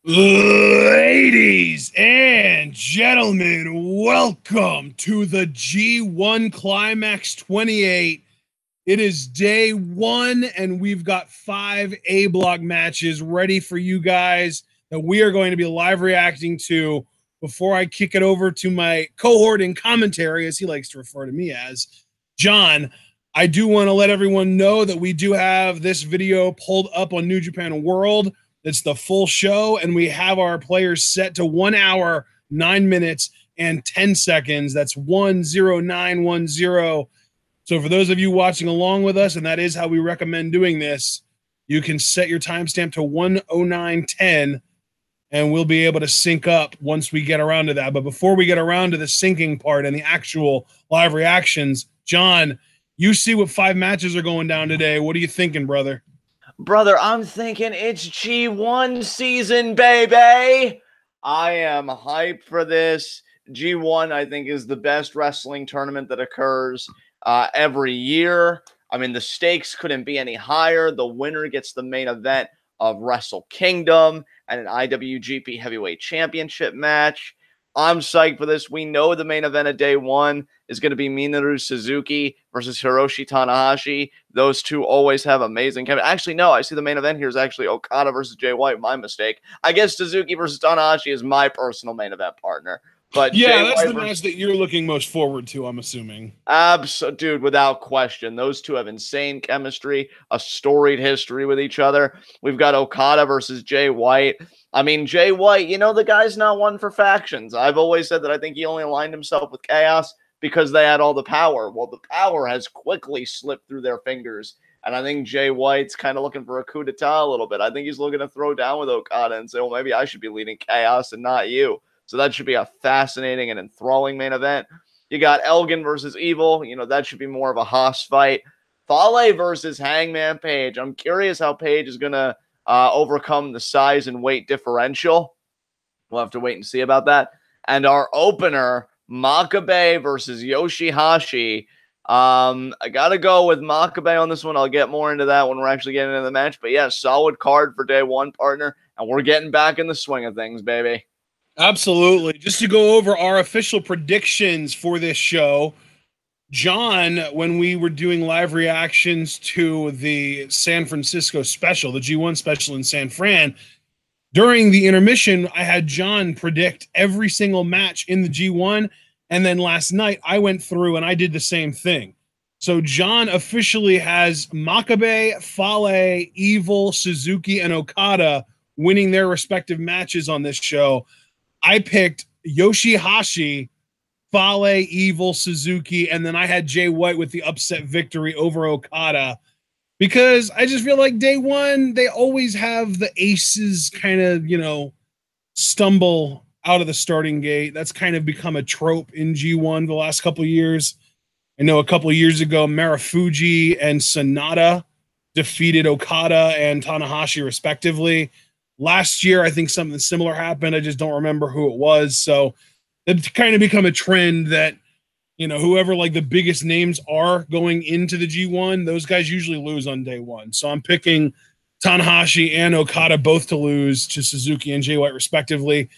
Ladies and gentlemen, welcome to the G1 Climax 28. It is day one, and we've got 5 A block matches ready for you guys that we are going to be live reacting to. Before I kick it over to my cohort in commentary, as he likes to refer to me as, John, I do want to let everyone know that we do have this video pulled up on New Japan World. It's the full show, and we have our players set to 1 hour, 9 minutes, and 10 seconds. That's 10910. So for those of you watching along with us, and that is how we recommend doing this, you can set your timestamp to 10910, and we'll be able to sync up once we get around to that. But before we get around to the syncing part and the actual live reactions, John, you see what 5 matches are going down today. What are you thinking, brother? Brother, I'm thinking it's G1 season, baby. I am hyped for this. G1, I think, is the best wrestling tournament that occurs every year. I mean, the stakes couldn't be any higher. The winner gets the main event of Wrestle Kingdom and an IWGP Heavyweight Championship match. I'm psyched for this. We know the main event of day one is going to be Minoru Suzuki versus Hiroshi Tanahashi. Those two always have amazing chemistry. Actually, no, I see the main event here is actually Okada versus Jay White. My mistake. I guess Suzuki versus Tanahashi is my personal main event partner. But yeah, that's the match that you're looking most forward to, I'm assuming. Dude, without question. Those two have insane chemistry, a storied history with each other. We've got Okada versus Jay White. I mean, Jay White, you know, the guy's not one for factions. I've always said that I think he only aligned himself with Chaos because they had all the power. Well, the power has quickly slipped through their fingers. And I think Jay White's kind of looking for a coup d'etat a little bit. I think he's looking to throw down with Okada and say, well, maybe I should be leading Chaos and not you. So that should be a fascinating and enthralling main event. You got Elgin versus Evil. You know, that should be more of a Haas fight. Fale versus Hangman Page. I'm curious how Page is going to overcome the size and weight differential. We'll have to wait and see about that. And our opener, Makabe versus YOSHI-HASHI. I got to go with Makabe on this one. I'll get more into that when we're actually getting into the match. But yeah, solid card for day one, partner. And we're getting back in the swing of things, baby. Absolutely. Just to go over our official predictions for this show, John, when we were doing live reactions to the San Francisco special, the G1 special in San Fran, during the intermission, I had John predict every single match in the G1. And then last night, I went through and I did the same thing. So John officially has Makabe, Fale, Evil, Suzuki, and Okada winning their respective matches on this show. I picked YOSHI-HASHI, Fale, Evil, Suzuki, and then I had Jay White with the upset victory over Okada because I just feel like day one, they always have the aces kind of, you know, stumble out of the starting gate. That's kind of become a trope in G1 the last couple of years. I know a couple of years ago, Marufuji and Sonata defeated Okada and Tanahashi respectively. Last year, I think something similar happened. I just don't remember who it was. So it's kind of become a trend that, you know, whoever like the biggest names are going into the G1, those guys usually lose on day one. So I'm picking Tanahashi and Okada both to lose to Suzuki and Jay White respectively.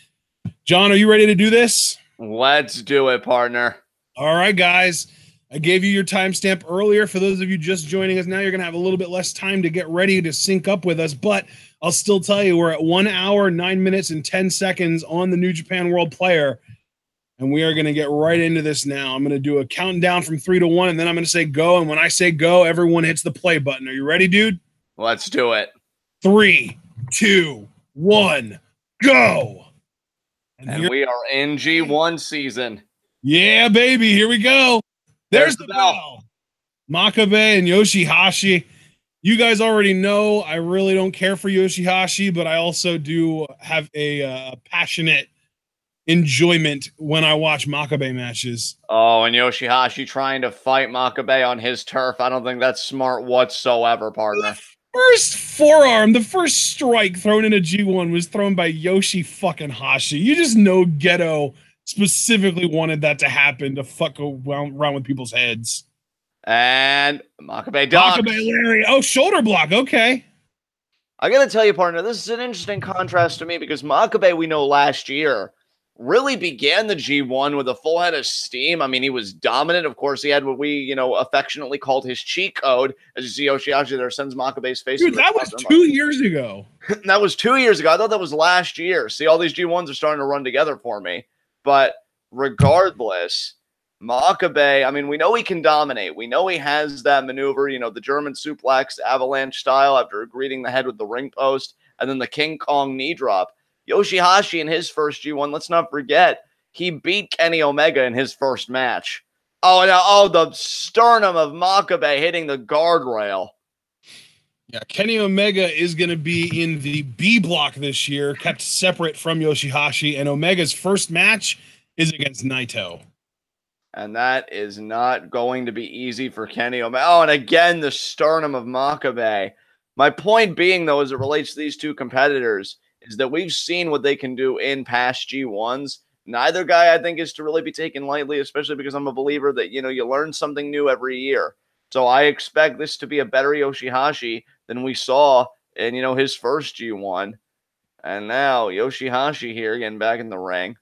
John, are you ready to do this? Let's do it, partner. All right, guys. I gave you your timestamp earlier. For those of you just joining us now, you're going to have a little bit less time to get ready to sync up with us, but I'll still tell you, we're at 1 hour, 9 minutes, and 10 seconds on the New Japan World Player, and we are going to get right into this now. I'm going to do a countdown from 3 to 1, and then I'm going to say go, and when I say go, everyone hits the play button. Are you ready, dude? Let's do it. 3, 2, 1, go! And we are in G1 season. Yeah, baby, here we go. There's the bell. Makabe and YOSHI-HASHI. You guys already know I really don't care for YOSHI-HASHI, but I also do have a passionate enjoyment when I watch Makabe matches. Oh, and YOSHI-HASHI trying to fight Makabe on his turf. I don't think that's smart whatsoever, partner. First forearm, the first strike thrown in a G1 was thrown by YOSHI-fucking-HASHI. You just know Ghetto specifically wanted that to happen to fuck around with people's heads. And Makabe ducks. Makabe Larry. Oh, shoulder block. Okay. I got to tell you, partner, this is an interesting contrast to me because Makabe, we know last year, really began the G1 with a full head of steam. I mean, he was dominant. Of course, he had what we, affectionately called his cheat code. As you see YOSHI-HASHI there sends Makabe's face. Dude, that was 2 years ago. That was 2 years ago. I thought that was last year. See, all these G1s are starting to run together for me. But regardless, Makabe, I mean, we know he can dominate. We know he has that maneuver, the German suplex avalanche style after greeting the head with the ring post, and then the King Kong knee drop. YOSHI-HASHI in his first G1, let's not forget, he beat Kenny Omega in his first match. The sternum of Makabe hitting the guardrail. Yeah, Kenny Omega is going to be in the B block this year, kept separate from YOSHI-HASHI, and Omega's first match is against Naito. And that is not going to be easy for Kenny Omega. Oh, and again, the sternum of Makabe. My point being, though, as it relates to these two competitors, is that we've seen what they can do in past G1s. Neither guy, I think, is to really be taken lightly, especially because I'm a believer that, you learn something new every year. So I expect this to be a better YOSHI-HASHI than we saw in, his first G1. And now YOSHI-HASHI here getting back in the ring.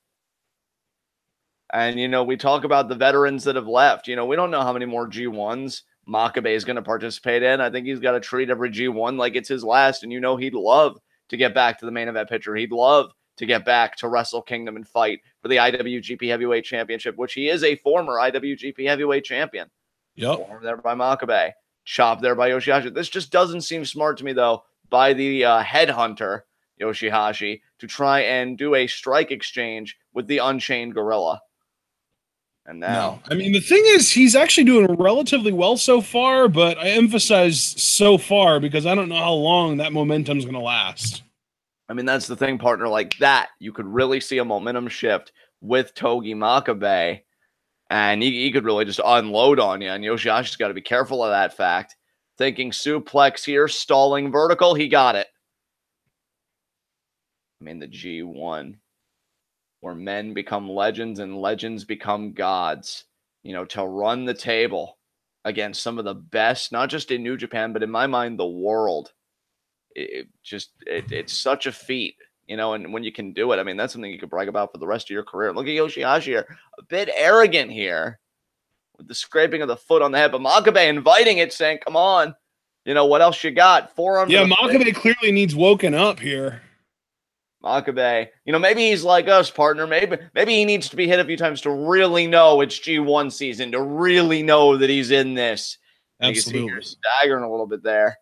And, we talk about the veterans that have left. We don't know how many more G1s Makabe is going to participate in. I think he's got to treat every G1 like it's his last. And, he'd love to get back to the main event picture. He'd love to get back to Wrestle Kingdom and fight for the IWGP Heavyweight Championship, which he is a former IWGP Heavyweight Champion. Yep. Formed there by Makabe. Chopped there by YOSHI-HASHI. This just doesn't seem smart to me, though, by the headhunter, YOSHI-HASHI, to try and do a strike exchange with the Unchained Gorilla. And now, I mean, the thing is, he's actually doing relatively well so far, but I emphasize so far because I don't know how long that momentum is going to last. I mean, that's the thing, partner. Like that, you could really see a momentum shift with Togi Makabe, and he could really just unload on you. And YOSHI-HASHI's got to be careful of that fact. Thinking suplex here, stalling vertical, he got it. I mean, the G1. Where men become legends and legends become gods, to run the table against some of the best, not just in New Japan, but in my mind, the world. It's such a feat, and when you can do it, I mean, that's something you could brag about for the rest of your career. Look at YOSHI-HASHI here, a bit arrogant here with the scraping of the foot on the head, but Makabe inviting it, saying, come on, what else you got? Forearm. Yeah, Makabe clearly needs woken up here. Makabe, maybe he's like us, partner. Maybe he needs to be hit a few times to really know it's G1 season, to really know that he's in this. Absolutely. You can see you're staggering a little bit there.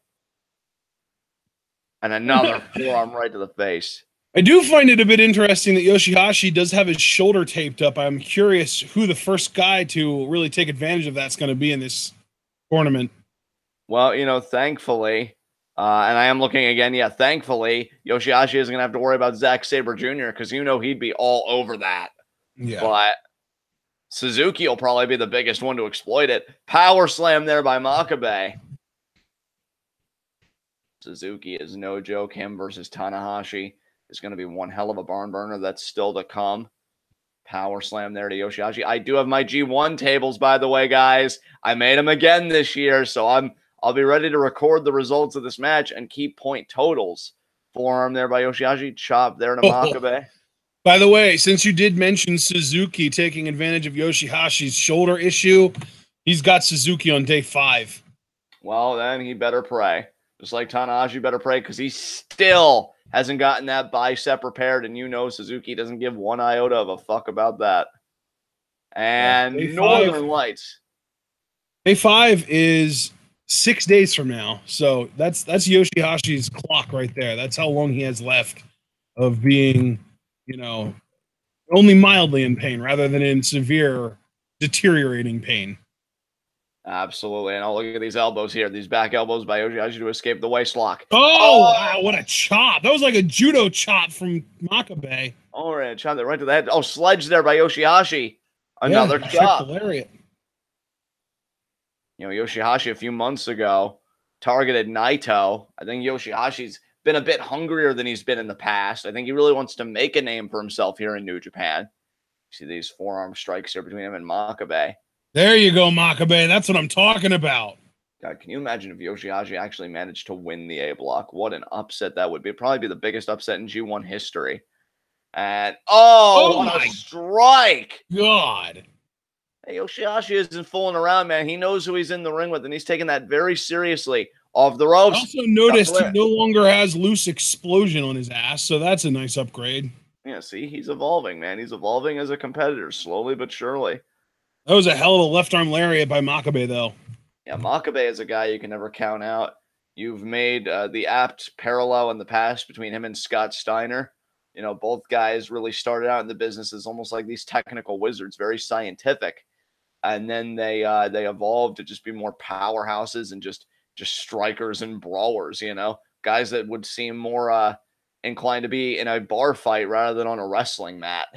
And another forearm right to the face. I do find it a bit interesting that YOSHI-HASHI does have his shoulder taped up. I'm curious who the first guy to really take advantage of that's going to be in this tournament. Well, thankfully... and I am looking again. Yeah, thankfully, YOSHI-HASHI isn't going to have to worry about Zack Sabre Jr. because he'd be all over that. Yeah. But Suzuki will probably be the biggest one to exploit it. Power slam there by Makabe. Suzuki is no joke. Him versus Tanahashi is going to be one hell of a barn burner that's still to come. Power slam there to YOSHI-HASHI. I do have my G1 tables, by the way, guys. I made them again this year, so I'll be ready to record the results of this match and keep point totals. Forearm there by YOSHI-HASHI. Chop there to Makabe. By the way, since you did mention Suzuki taking advantage of YOSHI-HASHI's shoulder issue, he's got Suzuki on day 5. Well, then he better pray. Just like Tanahashi better pray because he still hasn't gotten that bicep repaired. And Suzuki doesn't give one iota of a fuck about that. And Northern Lights. Day 5 is 6 days from now. So that's YOSHI-HASHI's clock right there. That's how long he has left of being, only mildly in pain rather than in severe deteriorating pain. Absolutely. And I'll look at these elbows here. These back elbows by YOSHI-HASHI to escape the waist lock. Oh, wow, what a chop. That was like a judo chop from Makabe. Oh, right. Chop that right to the head. Oh, sledge there by YOSHI-HASHI. Another chop. Lariat. YOSHI-HASHI a few months ago targeted Naito. I think YOSHI-HASHI's been a bit hungrier than he's been in the past. I think he really wants to make a name for himself here in New Japan. See these forearm strikes here between him and Makabe. There you go, Makabe. That's what I'm talking about. God, can you imagine if YOSHI-HASHI actually managed to win the A block? What an upset that would be. It'd probably be the biggest upset in G1 history. And Oh what my a strike! God. Hey, YOSHI-HASHI isn't fooling around, man. He knows who he's in the ring with, and he's taking that very seriously. Off the I ropes. also noticed he no longer has loose explosion on his ass, so that's a nice upgrade. Yeah, see, he's evolving, man. He's evolving as a competitor, slowly but surely. That was a hell of a left arm lariat by Makabe, though. Yeah, Makabe is a guy you can never count out. You've made the apt parallel in the past between him and Scott Steiner. You know, both guys really started out in the business as almost like these technical wizards, very scientific, and then they evolved to just be more powerhouses and just strikers and brawlers. You know, guys that would seem more inclined to be in a bar fight rather than on a wrestling mat.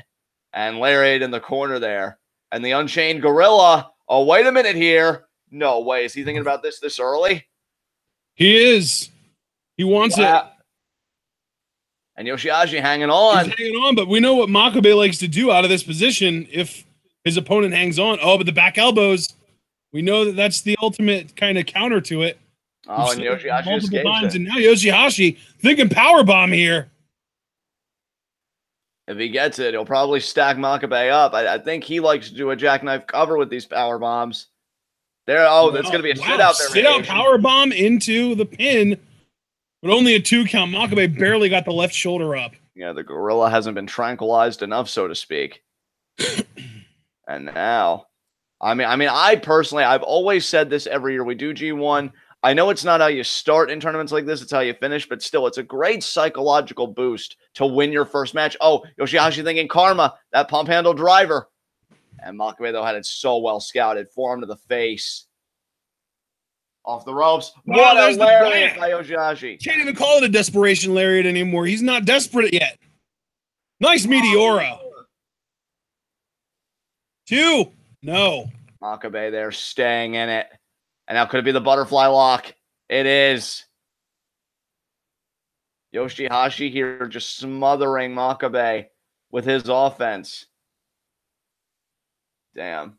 And Lariat in the corner there, and the Unchained Gorilla. Oh, wait a minute here. No way. Is he thinking about this early? He is. He wants it. And YOSHI-HASHI hanging on. He's hanging on, but we know what Makabe likes to do out of this position if his opponent hangs on. Oh, but the back elbows. We know that that's the ultimate kind of counter to it. Oh, and YOSHI-HASHI escapes times, it. and now YOSHI-HASHI thinking powerbomb here. If he gets it, he'll probably stack Makabe up. I think he likes to do a jackknife cover with these power bombs. There, that's going to be a sit-out there. Sit-out power bomb into the pin, but only a 2 count. Makabe barely got the left shoulder up. Yeah, the gorilla hasn't been tranquilized enough, so to speak. And now, I personally, I've always said this every year we do G1. I know it's not how you start in tournaments like this, it's how you finish, but still, it's a great psychological boost to win your first match. Oh, YOSHI-HASHI thinking karma, that pump handle driver. And Makabe, though, had it so well scouted. Forearm to the face. Off the ropes. Wow, what a lariat by YOSHI-HASHI. Can't even call it a desperation lariat anymore. He's not desperate yet. Nice Meteora. 2. No. Makabe there staying in it. And now could it be the butterfly lock? It is. YOSHI-HASHI here just smothering Makabe with his offense. Damn.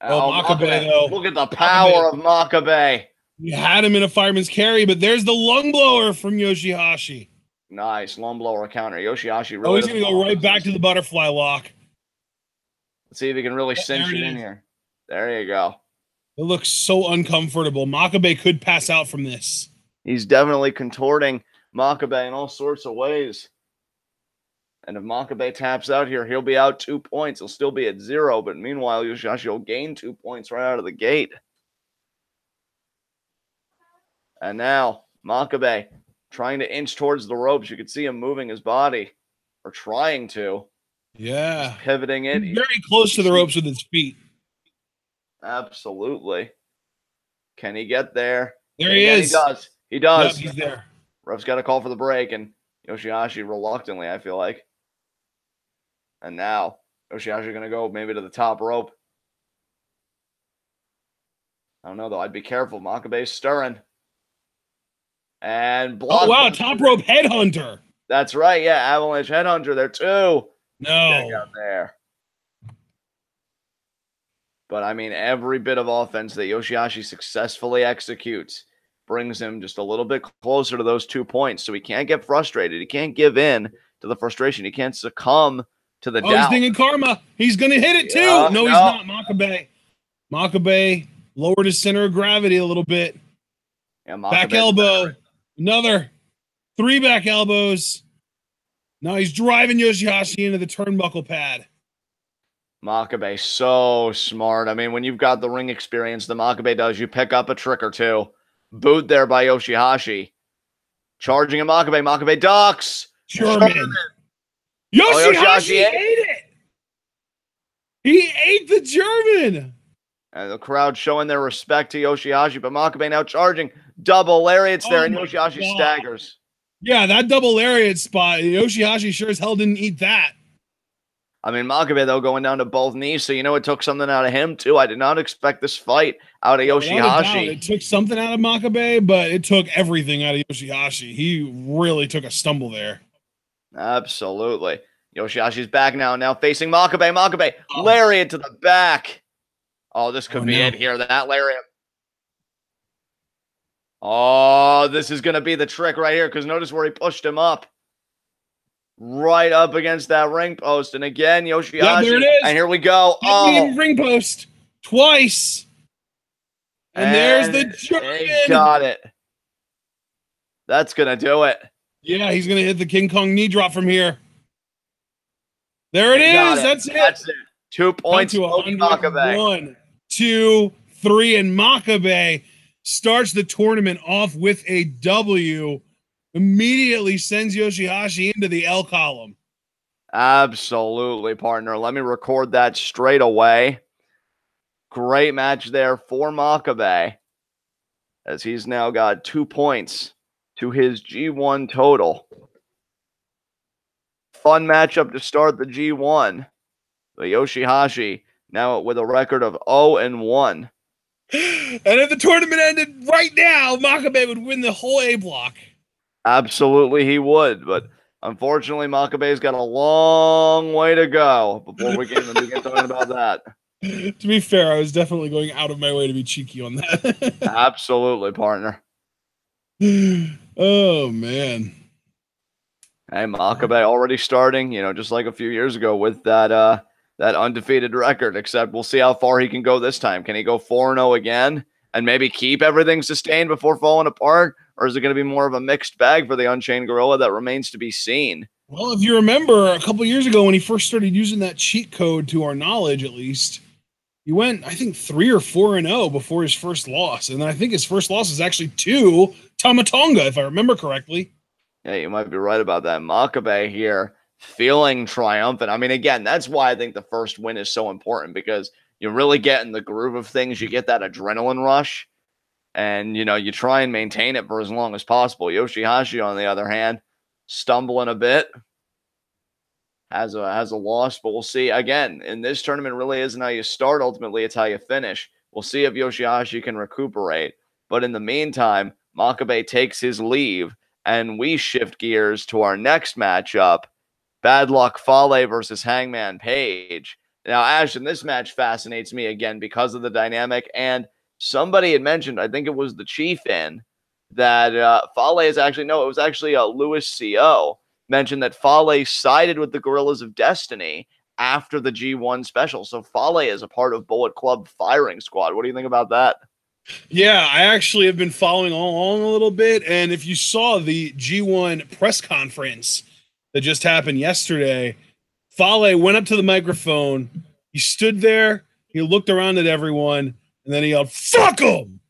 Makabe, though. Look at the power of Makabe. You had him in a fireman's carry, but there's the lung blower from YOSHI-HASHI. Nice lung blower counter. YOSHI-HASHI really. He's going to go right back to the butterfly lock. Let's see if he can really cinch it in here. There you go. It looks so uncomfortable. Makabe could pass out from this. He's definitely contorting Makabe in all sorts of ways. And if Makabe taps out here, he'll be out 2 points. He'll still be at 0, but meanwhile, YOSHI-HASHI will gain 2 points right out of the gate. And now, Makabe trying to inch towards the ropes. You can see him moving his body, or trying to. Yeah. He's pivoting it. He's very close to the ropes with his feet. Absolutely. Can he get there? There he is. He does. He does. Yep, he's there. Ref's got to call for the break, and YOSHI-HASHI reluctantly, I feel like. And now, YOSHI-HASHI going to go maybe to the top rope. I don't know, though. I'd be careful. Makabe's stirring. And block. Oh, wow. Top rope headhunter. That's right. Yeah, avalanche headhunter there, too. No. Check out there. But, I mean, every bit of offense that YOSHI-HASHI successfully executes brings him just a little bit closer to those 2 points. So he can't get frustrated. He can't give in to the frustration. He can't succumb to the doubt. He's thinking karma. He's going to hit it, too. No, he's not. Makabe. Makabe lowered his center of gravity a little bit. Yeah, back elbow. Another 3 back elbows. Now he's driving YOSHI-HASHI into the turnbuckle pad. Makabe, so smart. I mean, when you've got the ring experience that Makabe does, you pick up a trick or two. Boot there by YOSHI-HASHI. Charging at Makabe. Makabe ducks. German. YOSHI-HASHI ate it. He ate the German. And the crowd showing their respect to YOSHI-HASHI, but Makabe now charging. Double lariats there, and YOSHI-HASHI staggers. Yeah, that double lariat spot. YOSHI-HASHI sure as hell didn't eat that. I mean, Makabe, though, going down to both knees, so you know it took something out of him, too. I did not expect this fight out of YOSHI-HASHI. It took something out of Makabe, but it took everything out of YOSHI-HASHI. He really took a stumble there. Absolutely. YOSHI-HASHI's back now facing Makabe. Makabe, lariat to the back. Oh, this could be it here. That lariat. Oh, this is going to be the trick right here, because notice where he pushed him up. Right up against that ring post. And again, YOSHI-HASHI. Yeah, there it is. And here we go. Oh, ring post twice. And there's the German. He got it. That's going to do it. Yeah, he's going to hit the King Kong knee drop from here. There it is. That's it. That's it. 2 points to Makabe. 1, 2, 3, and Makabe starts the tournament off with a W. Immediately sends YOSHI-HASHI into the L column. Absolutely, partner. Let me record that straight away. Great match there for Makabe, as he's now got 2 points to his G1 total. Fun matchup to start the G1. But YOSHI-HASHI now with a record of 0-1. And if the tournament ended right now, Makabe would win the whole A block. Absolutely he would, but unfortunately Makabe's got a long way to go before we can even begin talking about that. To be fair, I was definitely going out of my way to be cheeky on that. Absolutely, partner. Oh, man. Hey, Makabe already starting, just like a few years ago with that that undefeated record, except we'll see how far he can go this time. Can he go 4-0 again and maybe keep everything sustained before falling apart? Or is it going to be more of a mixed bag for the Unchained Gorilla? That remains to be seen. Well, if you remember a couple years ago when he first started using that cheat code, to our knowledge at least, he went, I think, 3 or 4-0 before his first loss. And then I think his first loss is actually to Tama Tonga, if I remember correctly. Yeah, you might be right about that. Makabe here feeling triumphant. I mean, again, that's why I think the first win is so important, because you really get in the groove of things. You get that adrenaline rush, and, you try and maintain it for as long as possible. YOSHI-HASHI, on the other hand, stumbling a bit. Has a loss, but we'll see. Again, in this tournament really isn't how you start. Ultimately, it's how you finish. We'll see if YOSHI-HASHI can recuperate. But in the meantime, Makabe takes his leave, and we shift gears to our next matchup. Bad Luck Fale versus Hangman Page. Now, Ashton, this match fascinates me again because of the dynamic. And somebody had mentioned, I think it was the Chief that Fale is actually, no, it was actually Louis C.O. mentioned that Fale sided with the Gorillas of Destiny after the G1 special. So Fale is a part of Bullet Club firing squad. What do you think about that? Yeah, I actually have been following along a little bit. And if you saw the G1 press conference that just happened yesterday, Fale went up to the microphone. He stood there. He looked around at everyone. And then he yelled, "Fuck them!"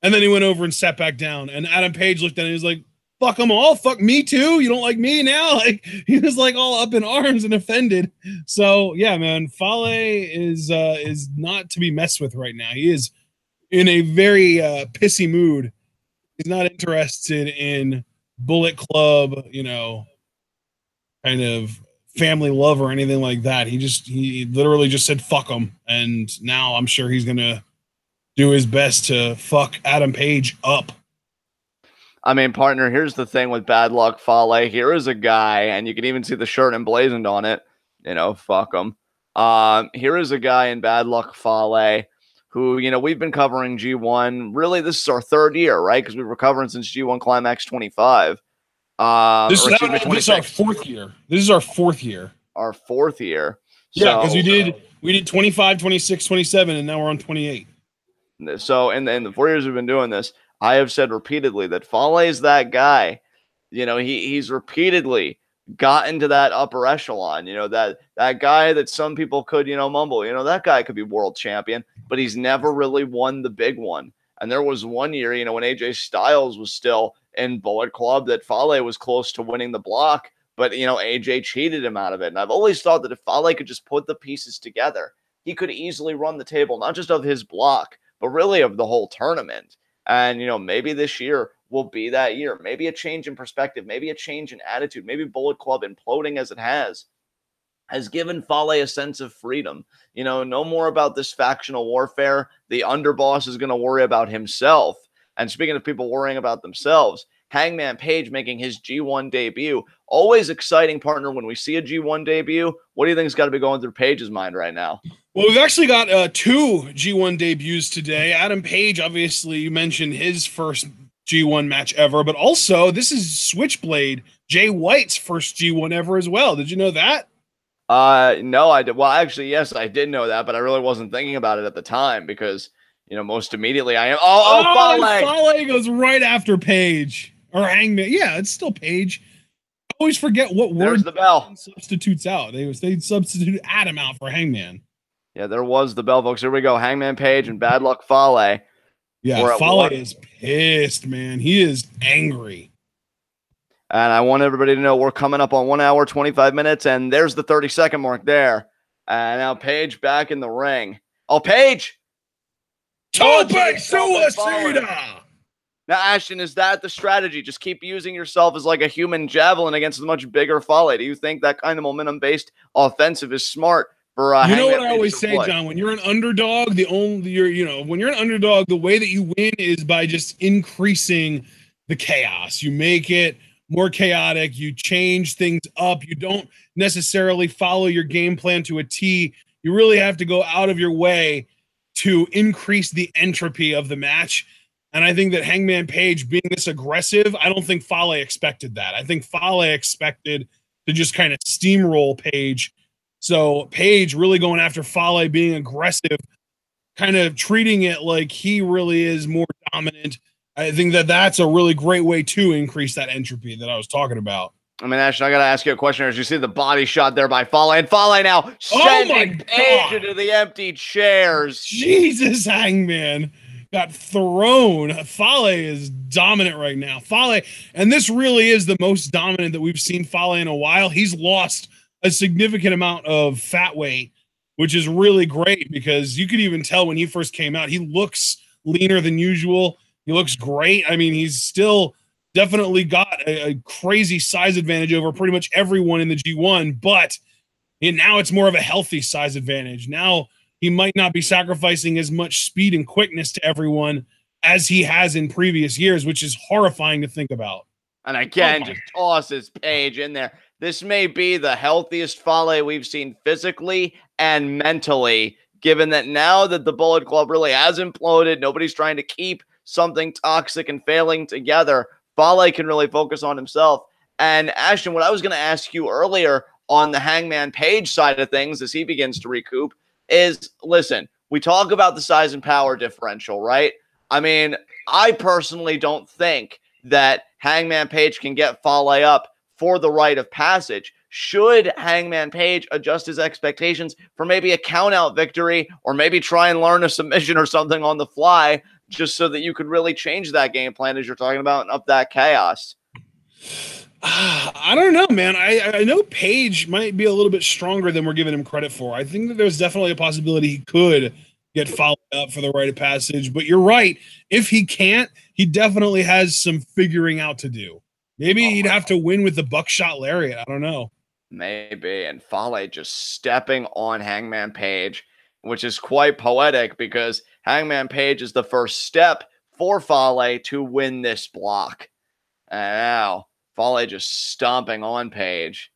And then he went over and sat back down. And Adam Page looked at him and he was like, "Fuck them all. Fuck me too. You don't like me now?" Like, he was like all up in arms and offended. So yeah, man, Fale is not to be messed with right now. He is in a very pissy mood. He's not interested in Bullet Club, kind of family love or anything like that. He literally just said fuck him, and now I'm sure he's gonna do his best to fuck Adam Page up. I mean, partner, here's the thing with Bad Luck Fale. Here is a guy, and you can even see the shirt emblazoned on it. Fuck him. Here is a guy in Bad Luck Fale who, we've been covering G1. Really, this is our 3rd year, right? Because we've been covering since G1 Climax 25. This is our 4th year. This is our 4th year. Our 4th year. Yeah, because we did 25, 26, 27, and now we're on 28. So in the 4 years we've been doing this, I have said repeatedly that Fale is that guy. He's repeatedly gotten to that upper echelon. That guy that some people could, mumble. That guy could be world champion, but he's never really won the big one. And there was one year, when AJ Styles was still in Bullet Club, that Fale was close to winning the block, but AJ cheated him out of it. And I've always thought that if Fale could just put the pieces together, he could easily run the table, not just of his block, but really of the whole tournament. And, maybe this year will be that year. Maybe a change in perspective, maybe a change in attitude, maybe Bullet Club imploding as it has given Fale a sense of freedom. No more about this factional warfare. The underboss is going to worry about himself. And speaking of people worrying about themselves, Hangman Page making his G1 debut always exciting, partner, when we see a G1 debut. What do you think's got to be going through Page's mind right now? Well, we've actually got 2 G1 debuts today. Adam Page, obviously, you mentioned his first G1 match ever, but also this is Switchblade, Jay White's first G1 ever as well. Did you know that? No, I did. Well, actually, yes, I did know that, but I really wasn't thinking about it at the time because, most immediately I am. Fale goes right after Page or Hangman. Yeah, it's still Page. I always forget what word the bell substitutes out. They substitute Adam out for Hangman. Yeah, there was the bell, folks. Here we go. Hangman Page and Bad Luck Fale. Yeah, Fale is pissed, man. He is angry. And I want everybody to know we're coming up on 1 hour, 25 minutes, and there's the 30-second mark there. And now Page back in the ring. Oh, Page! Tope suicida! Now, Ashton, is that the strategy? Just keep using yourself as like a human javelin against a much bigger Fale. Do you think that kind of momentum-based offensive is smart? You know what I always say, John, when you're an underdog, when you're an underdog, the way that you win is by just increasing the chaos. You make it more chaotic. You change things up. You don't necessarily follow your game plan to a T. You really have to go out of your way to increase the entropy of the match. And I think that Hangman Page being this aggressive, I don't think Fale expected that. I think Fale expected to just kind of steamroll Page. So Page really going after Fale, being aggressive, kind of treating it like he really is more dominant. I think that that's a really great way to increase that entropy that I was talking about. I mean, Ashton, I got to ask you a question. As you see the body shot there by Fale, and Fale now sending Page into the empty chairs. Jesus, Hangman got thrown. Fale is dominant right now. Fale, and this really is the most dominant that we've seen Fale in a while. He's lost a significant amount of fat weight, which is really great because you could even tell when he first came out, he looks leaner than usual. He looks great. I mean, he's still definitely got a crazy size advantage over pretty much everyone in the G1, but now it's more of a healthy size advantage. Now he might not be sacrificing as much speed and quickness to everyone as he has in previous years, which is horrifying to think about. And again, just tosses Page in there. This may be the healthiest Fale we've seen physically and mentally, given that now that the Bullet Club really has imploded, nobody's trying to keep something toxic and failing together. Fale can really focus on himself. And Ashton, what I was going to ask you earlier on the Hangman Page side of things as he begins to recoup is, listen, we talk about the size and power differential, right? I mean, I personally don't think that Hangman Page can get Fale up for the rite of passage. Should Hangman Page adjust his expectations for maybe a count-out victory or maybe try and learn a submission or something on the fly just so that you could really change that game plan as you're talking about and up that chaos? I don't know, man. I know Page might be a little bit stronger than we're giving him credit for. I think that there's definitely a possibility he could get followed up for the rite of passage. But you're right. If he can't, he definitely has some figuring out to do. Maybe he'd have to win with the buckshot lariat. I don't know. Maybe. And Fale just stepping on Hangman Page, which is quite poetic because Hangman Page is the first step for Fale to win this block. And now Fale just stomping on Page.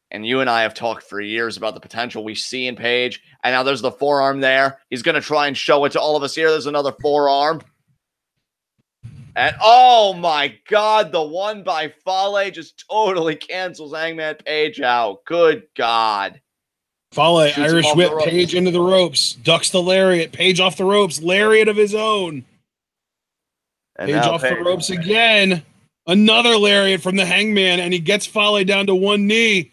And you and I have talked for years about the potential we see in Page. And now there's the forearm there. He's going to try and show it to all of us here. There's another forearm. And oh my God, the one by Fale just totally cancels Hangman Page out. Good God. Fale, Irish whip, Page into the ropes. Ducks the lariat. Page off the ropes. Lariat of his own. And Page off the ropes again. Another lariat from the Hangman, and he gets Fale down to one knee.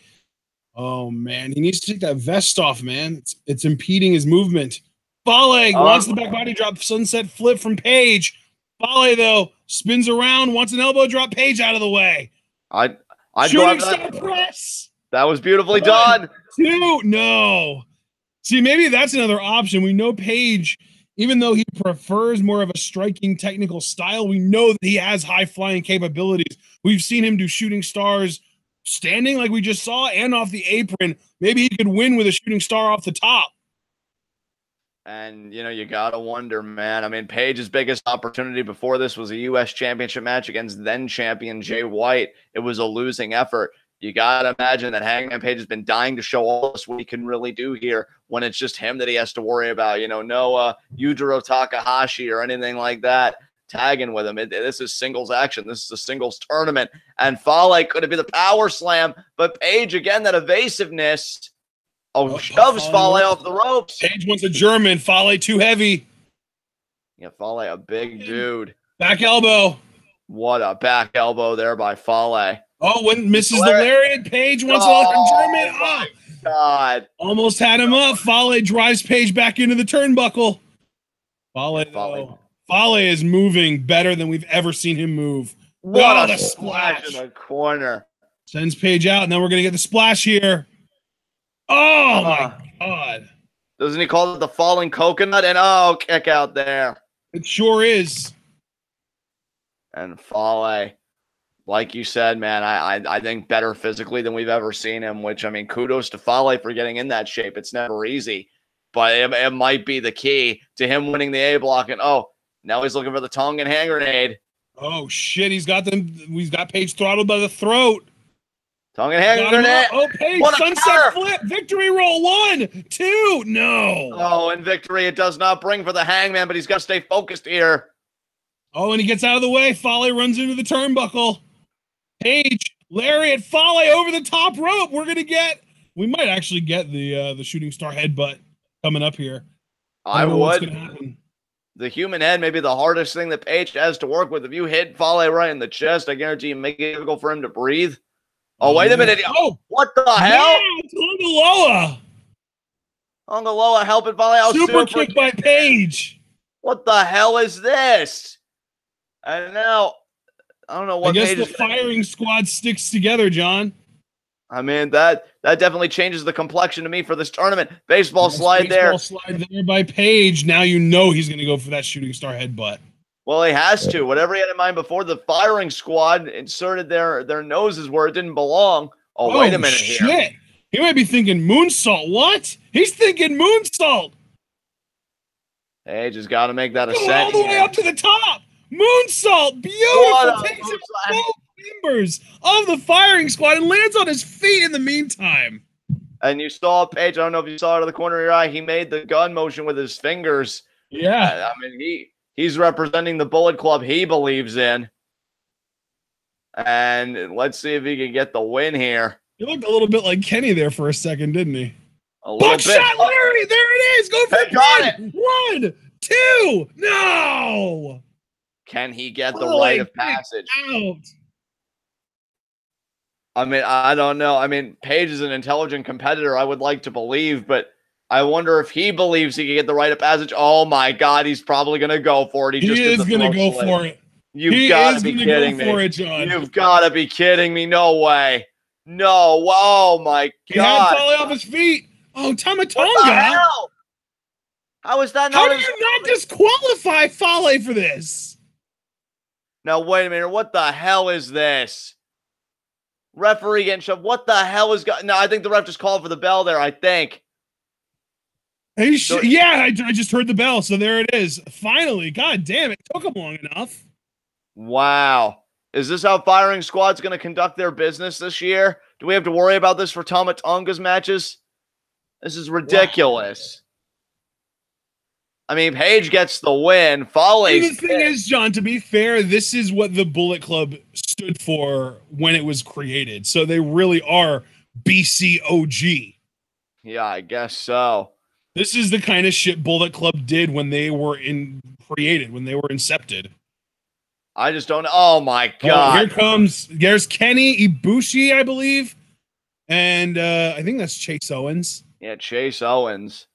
Oh, man. He needs to take that vest off, man. It's impeding his movement. Fale wants the back body drop, sunset flip from Page. Fale, though, spins around, wants an elbow drop, Page out of the way. Shooting star press. That was beautifully done. No. See, maybe that's another option. We know Page, even though he prefers more of a striking technical style, we know that he has high-flying capabilities. We've seen him do shooting stars standing like we just saw and off the apron. Maybe he could win with a shooting star off the top. And, you got to wonder, man. I mean, Page's biggest opportunity before this was a U.S. championship match against then-champion Jay White. It was a losing effort. You got to imagine that Hangman Page has been dying to show us what he can really do here when it's just him that he has to worry about. No Yujiro Takahashi or anything like that tagging with him. This is singles action. This is a singles tournament. And Fale could have been the power slam, but Page, again, that evasiveness. Shoves Fale off the ropes. Page wants a German. Fale too heavy. Yeah, Fale, a big dude. Back elbow. What a back elbow there by Fale. Oh, when misses the lariat, Page wants a German. Oh, God. Almost had him up. Fale drives Page back into the turnbuckle. Fale is moving better than we've ever seen him move. What a splash in the corner. Sends Page out, and then we're going to get the splash here. Oh, my God. Doesn't he call it the falling coconut? And kick out there. It sure is. And Fale, like you said, man, I think better physically than we've ever seen him, which, I mean, kudos to Fale for getting in that shape. It's never easy, but it might be the key to him winning the A block. And, now he's looking for the tongue and hand grenade. Oh, shit. He's got Page throttled by the throat. Tongue and hand grenade. Oh, Page, sunset flip. Victory roll. 1, 2. No. Oh, and victory it does not bring for the Hangman, but he's got to stay focused here. Oh, and he gets out of the way. Fale runs into the turnbuckle. Page, lariat, Fale over the top rope. We might actually get the shooting star headbutt coming up here. I would. What's gonna happen. The human head may be the hardest thing that Page has to work with. If you hit Fale right in the chest, I guarantee you make it difficult for him to breathe. Oh, wait a minute. Oh, what the hell? Tongaloa. Tongaloa helping Fale out. Super kick by Page. What the hell is this? And now, I don't know what. I guess the firing squad sticks together, John. I mean, that definitely changes the complexion to me for this tournament. Baseball slide there. Baseball slide there by Page. Now you know he's going to go for that shooting star headbutt. Well, he has to. Whatever he had in mind before, the firing squad inserted their noses where it didn't belong. Oh, wait a minute here. He might be thinking moonsault. What? He's thinking moonsault. Page has got to make that ascent. All the way up to the top. Moonsault. Beautiful. Takes both members of the firing squad and lands on his feet in the meantime. And you saw Page. I don't know if you saw it out of the corner of your eye. He made the gun motion with his fingers. Yeah. I mean, he's representing the Bullet Club he believes in. And let's see if he can get the win here. He looked a little bit like Kenny there for a second, didn't he? A little bit. Shot, Larry! There it is! Go for it! 1, 2! No! Can he get the rite of passage? Out. I mean, I don't know. I mean, Page is an intelligent competitor, I would like to believe, but I wonder if he believes he can get the rite of passage. Oh, my God, he's probably going to go for it. He is going to go for it. You've got to be kidding me. You've got to be kidding me. No way. No. Oh, my God. He had Fale off his feet. Oh, Tamatonga. How is that not? How do you not disqualify Fale for this? Now, wait a minute. What the hell is this? Referee getting shoved. What the hell is going on? No, I think the ref just called for the bell there, I think. Yeah, I just heard the bell, so there it is. Finally. God damn, it took him long enough. Wow. Is this how Firing Squad's going to conduct their business this year? Do we have to worry about this for Tamatonga's matches? This is ridiculous. Wow. I mean, Page gets the win. The thing is, John, to be fair, this is what the Bullet Club stood for when it was created. So they really are BCOG. Yeah, I guess so. This is the kind of shit Bullet Club did when they were created, when they were incepted. I just don't know. Oh, my God. There's Kenny Ibushi, I believe. And I think that's Chase Owens. Yeah, Chase Owens.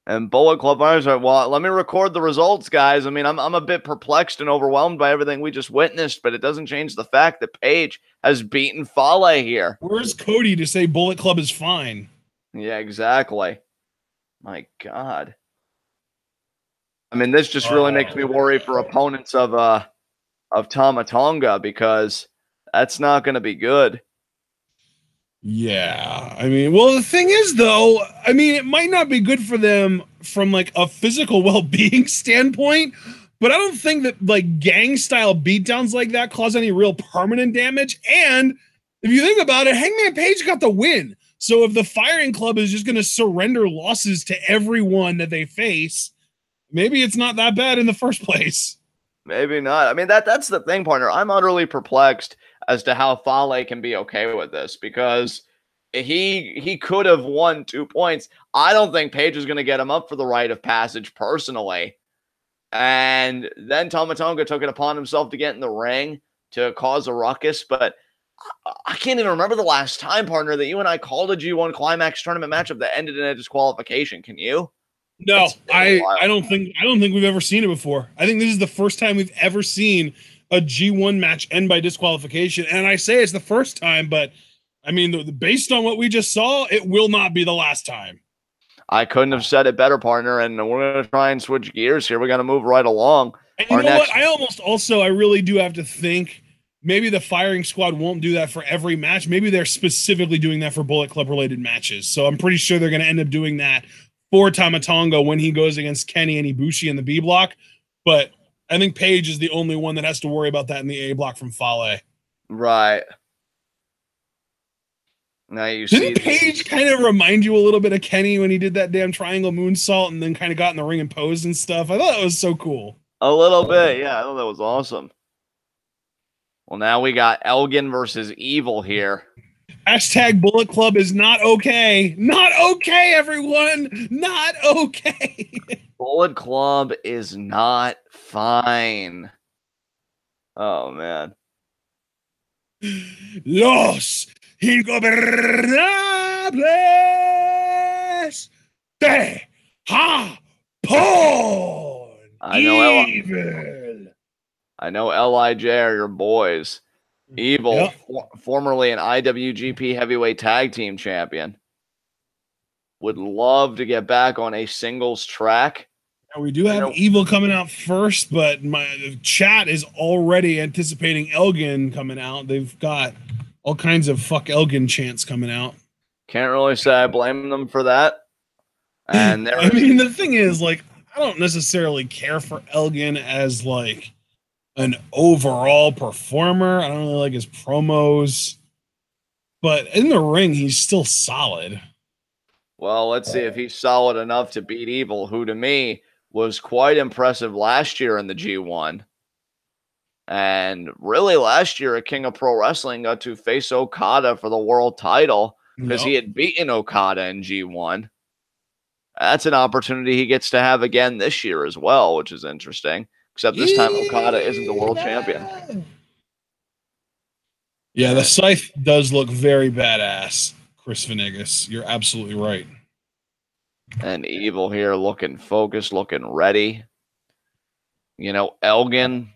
And Bullet Club Fighters are, well, let me record the results, guys. I mean, I'm a bit perplexed and overwhelmed by everything we just witnessed, but it doesn't change the fact that Page has beaten Fale here. Where's Cody to say Bullet Club is fine? Yeah, exactly. My God. I mean, this just really makes me worry for opponents of Tamatonga, because that's not going to be good. Yeah, I mean, well, the thing is, though, I mean, it might not be good for them from, like, a physical well-being standpoint, but I don't think that, like, gang-style beatdowns like that cause any real permanent damage, and if you think about it, Hangman Page got the win. So if the Firing Club is just going to surrender losses to everyone that they face, maybe it's not that bad in the first place. Maybe not. I mean, that's the thing, partner. I'm utterly perplexed as to how Fale can be okay with this, because he could have won 2 points. I don't think Page is going to get him up for the rite of passage personally. And then Tama Tonga took it upon himself to get in the ring to cause a ruckus. But I can't even remember the last time, partner, that you and I called a G1 Climax tournament matchup that ended in a disqualification. Can you? No, I don't think we've ever seen it before. I think this is the first time we've ever seen a G1 match end by disqualification. And I say it's the first time, but I mean, based on what we just saw, it will not be the last time. I couldn't have said it better, partner. And we're going to try and switch gears here. We're going to move right along. And you know what? I really do have to think maybe the Firing Squad won't do that for every match. Maybe they're specifically doing that for Bullet Club related matches. So I'm pretty sure they're going to end up doing that for Tama Tonga when he goes against Kenny and Ibushi in the B block. But I think Page is the only one that has to worry about that in the A block from Fale. Right. Now you Didn't Page kind of remind you a little bit of Kenny when he did that damn triangle moonsault and then kind of got in the ring and posed and stuff? I thought that was so cool. A little bit, yeah. I thought that was awesome. Well, now we got Elgin versus Evil here. Hashtag Bullet Club is not okay. Not okay, everyone. Not okay. Bullet Club is not fine. Oh, man. Los Ingobernables de Japón. I know LIJ are your boys. Evil, yep. Formerly an IWGP Heavyweight Tag Team Champion. Would love to get back on a singles track. Now, we do have Evil coming out first, but my chat is already anticipating Elgin coming out. They've got all kinds of fuck Elgin chants coming out. Can't really say I blame them for that. And I mean, the thing is, like, I don't necessarily care for Elgin as like an overall performer. I don't really like his promos, but in the ring, he's still solid. Well, let's see if he's solid enough to beat Evil, who to me was quite impressive last year in the G1. And really last year at King of Pro Wrestling got to face Okada for the world title because he had beaten Okada in G1. That's an opportunity he gets to have again this year as well, which is interesting. Except this time Okada isn't the world champion. Yeah, the scythe does look very badass, Chris Venegas. You're absolutely right. And Evil here looking focused, looking ready. You know, Elgin.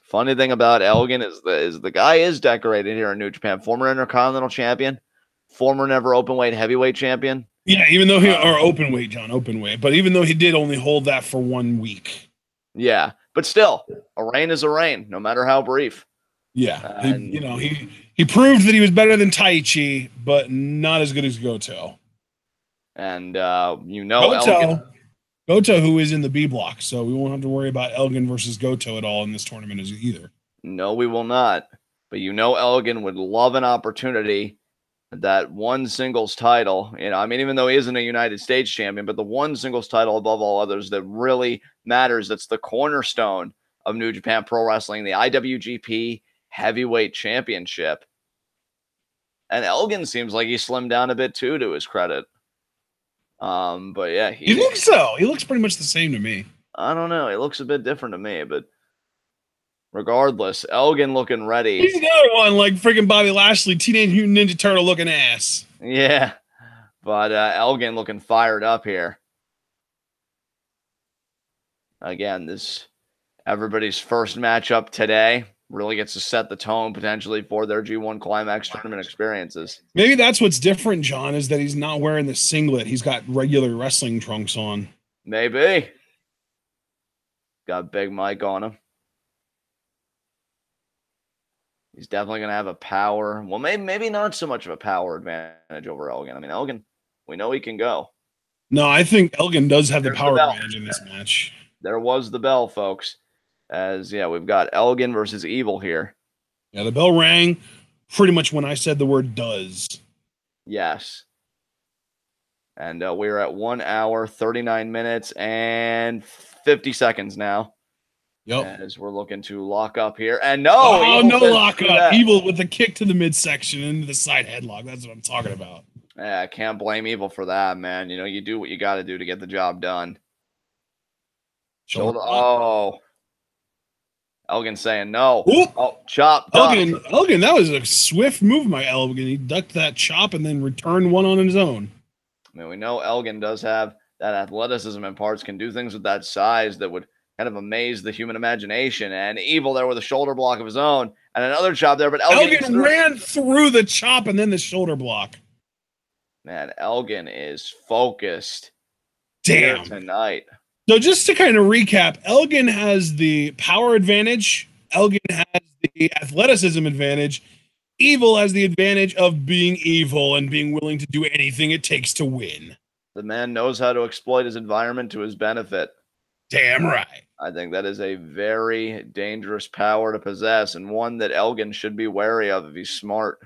Funny thing about Elgin is the guy is decorated here in New Japan. Former Intercontinental Champion. Former never openweight heavyweight champion. Yeah, even though openweight, John, openweight. But even though he did only hold that for 1 week. Yeah, but still, a reign is a reign, no matter how brief. Yeah, he proved that he was better than Taichi, but not as good as Goto. And Elgin. Goto, who is in the B block, so we won't have to worry about Elgin versus Goto at all in this tournament either. No, we will not. But Elgin would love an opportunity. That one singles title, even though he isn't a United States champion, but the one singles title above all others that really matters, that's the cornerstone of New Japan Pro Wrestling, the IWGP Heavyweight Championship. And Elgin seems like he slimmed down a bit too, to his credit. But yeah, he looks so. He looks pretty much the same to me. I don't know. He looks a bit different to me, but regardless, Elgin looking ready. He's another one like freaking Bobby Lashley, Teenage Mutant Ninja Turtle looking ass. Yeah, but Elgin looking fired up here. Again, this everybody's first matchup today really gets to set the tone potentially for their G1 Climax tournament experiences. Maybe that's what's different, John, is that he's not wearing the singlet. He's got regular wrestling trunks on. Maybe. Got Big Mike on him. He's definitely going to have a power. Well, maybe not so much of a power advantage over Elgin. I mean, Elgin, we know he can go. No, I think Elgin does have the power advantage in this match. There was the bell, folks. We've got Elgin versus Evil here. Yeah, the bell rang. pretty much when I said the word does. Yes. And we're at 1 hour, 39 minutes, and 50 seconds now. Yep. As we're looking to lock up here. And no! Oh, no lock up. That. Evil with the kick to the midsection into the side headlock. That's what I'm talking about. Yeah, I can't blame Evil for that, man. You know, you do what you got to do to get the job done. Shoulder. Oh. Elgin saying no. Oop. Oh, chop. Elgin, that was a swift move by Elgin. He ducked that chop and then returned one on his own. I mean, we know Elgin does have that athleticism in parts, can do things with that size that would kind of amaze the human imagination. And Evil there with a shoulder block of his own and another chop there, but Elgin ran through the chop and then the shoulder block. Man, Elgin is focused. Damn. Tonight. So just to kind of recap, Elgin has the power advantage. Elgin has the athleticism advantage. Evil has the advantage of being evil and being willing to do anything it takes to win. The man knows how to exploit his environment to his benefit. Damn right. I think that is a very dangerous power to possess and one that Elgin should be wary of if he's smart.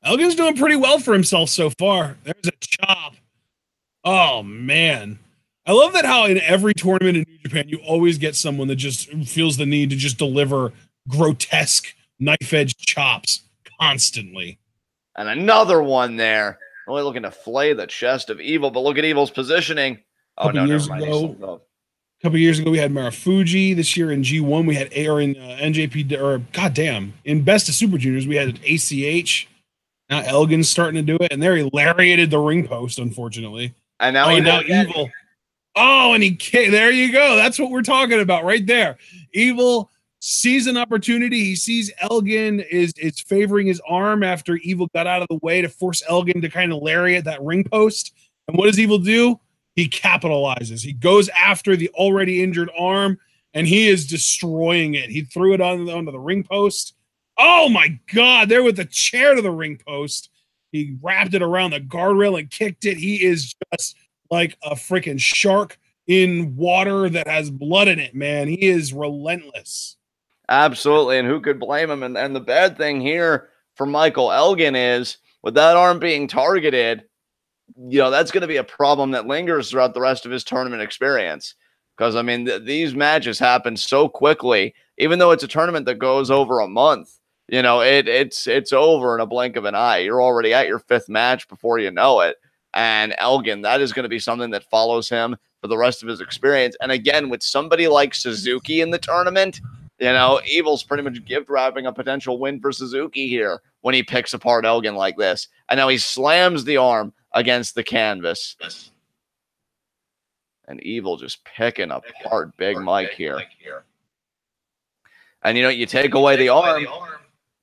Elgin's doing pretty well for himself so far. There's a chop. Oh, man. I love that how in every tournament in New Japan, you always get someone that just feels the need to just deliver grotesque knife-edge chops constantly. And another one there. Only looking to flay the chest of Evil, but look at Evil's positioning. Oh, no, never mind. A couple years ago, we had Marufuji. This year in G1, we had NJPW, or goddamn, in Best of Super Juniors, we had ACH. Now Elgin's starting to do it, and there he lariated the ring post, unfortunately. And now, Evil. Oh, and he kicked. There you go. That's what we're talking about right there. Evil sees an opportunity. He sees Elgin is favoring his arm after Evil got out of the way to force Elgin to kind of lariat that ring post. And what does Evil do? He capitalizes. He goes after the already injured arm, and he is destroying it. He threw it onto the ring post. Oh, my God. There with the chair to the ring post. He wrapped it around the guardrail and kicked it. He is just like a freaking shark in water that has blood in it, man. He is relentless. Absolutely, and who could blame him? And the bad thing here for Michael Elgin is, with that arm being targeted, you know, that's going to be a problem that lingers throughout the rest of his tournament experience. Because, I mean, these matches happen so quickly, even though it's a tournament that goes over a month. You know, it's over in a blink of an eye. You're already at your fifth match before you know it. And Elgin, that is going to be something that follows him for the rest of his experience. And again, with somebody like Suzuki in the tournament, you know, Evil's pretty much gift wrapping a potential win for Suzuki here when he picks apart Elgin like this. And now he slams the arm against the canvas. And Evil just picking apart Big Mike here. And, you know, you take away the arm.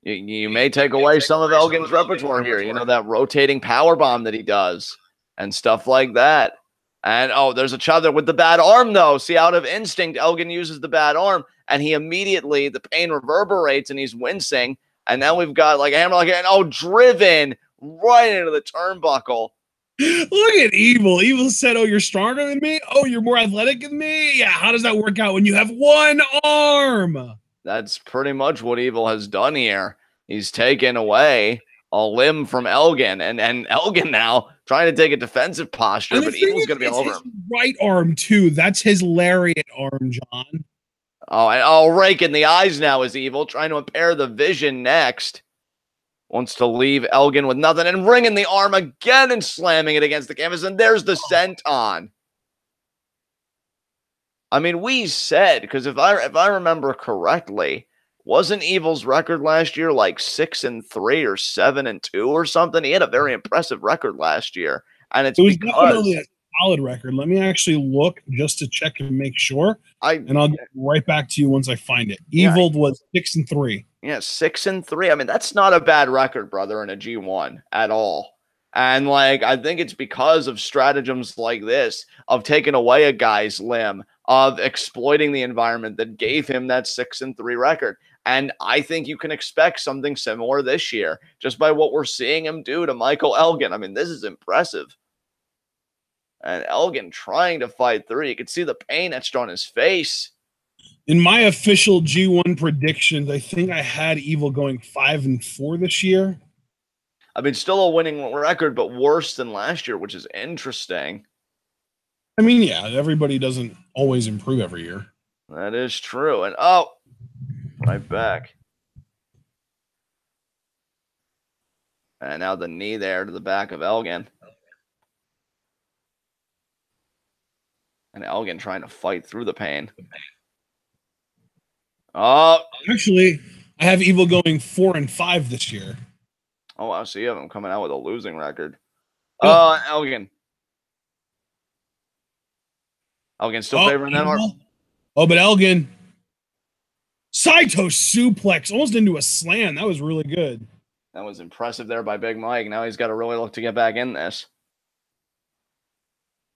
You may take away some of Elgin's repertoire here. You know, that rotating power bomb that he does and stuff like that. And, oh, there's a chop there with the bad arm, though. See, out of instinct, Elgin uses the bad arm, and he immediately, the pain reverberates, and he's wincing. And then we've got, like, a hammer, like, and, oh, driven right into the turnbuckle. Look at Evil. Evil said, oh, you're stronger than me? Oh, you're more athletic than me? Yeah, how does that work out when you have one arm? That's pretty much what Evil has done here. He's taken away a limb from Elgin, and Elgin now trying to take a defensive posture, but Evil's going to be all over him. Right arm, too. That's his lariat arm, John. Oh, and rake in the eyes now is Evil, trying to impair the vision next. Wants to leave Elgin with nothing, and ringing the arm again and slamming it against the canvas, and there's the senton. I mean, we said, because if I remember correctly, wasn't Evil's record last year like 6-3 or 7-2 or something? He had a very impressive record last year, and it was definitely a solid record. Let me actually look just to check and make sure, and I'll get right back to you once I find it. Evil was 6-3. Yeah, 6-3. I mean, that's not a bad record, brother, in a G1 at all. And, like, I think it's because of stratagems like this, of taking away a guy's limb, of exploiting the environment that gave him that 6-3 record. And I think you can expect something similar this year, just by what we're seeing him do to Michael Elgin. I mean, this is impressive. And Elgin trying to fight through. You can see the pain etched on his face. In my official G1 predictions, I think I had Evil going 5-4 this year. I mean, still a winning record, but worse than last year, which is interesting. I mean, yeah, everybody doesn't always improve every year. That is true. And right back. And now the knee there to the back of Elgin. And Elgin trying to fight through the pain. Oh, actually, I have Evil going 4-5 this year. Oh, I see him coming out with a losing record. Yep. Elgin. Elgin still favoring that arm. Oh, but Elgin. Saito suplex almost into a slam. That was really good. That was impressive there by Big Mike. Now he's got to really look to get back in this.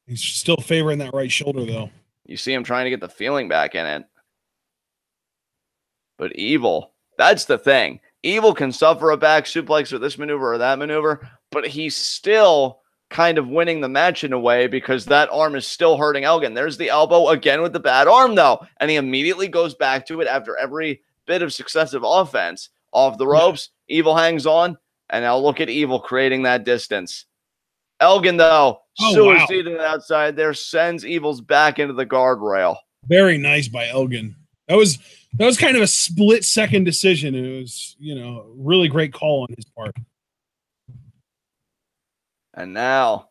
He's still favoring that right shoulder, though. You see him trying to get the feeling back in it. But Evil, that's the thing. Evil can suffer a back suplex with this maneuver or that maneuver, but he's still kind of winning the match in a way because that arm is still hurting Elgin. There's the elbow again with the bad arm, though, and he immediately goes back to it after every bit of successive offense. Off the ropes, Evil hangs on, and now look at Evil creating that distance. Elgin, though, succeeded outside there, sends Evil's back into the guardrail. Very nice by Elgin. That was kind of a split-second decision. It was, really great call on his part. And now,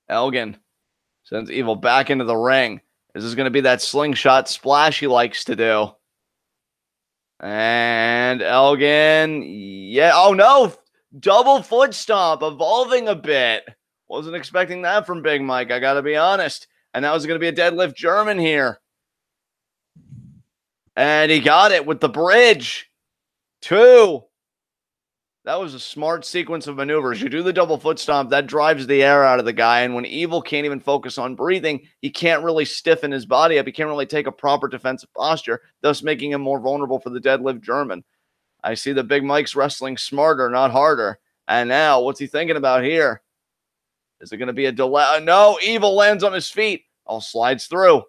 Elgin sends Evil back into the ring. This is going to be that slingshot splash he likes to do. And Elgin, oh no, double foot stomp, evolving a bit. Wasn't expecting that from Big Mike, I got to be honest. And that was going to be a deadlift German here. And he got it with the bridge. 2. That was a smart sequence of maneuvers. You do the double foot stomp, that drives the air out of the guy. And when Evil can't even focus on breathing, he can't really stiffen his body up. He can't really take a proper defensive posture, thus making him more vulnerable for the deadlift German. I see the Big Mike's wrestling smarter, not harder. And now, what's he thinking about here? Is it going to be a delay? No, Evil lands on his feet. All slides through.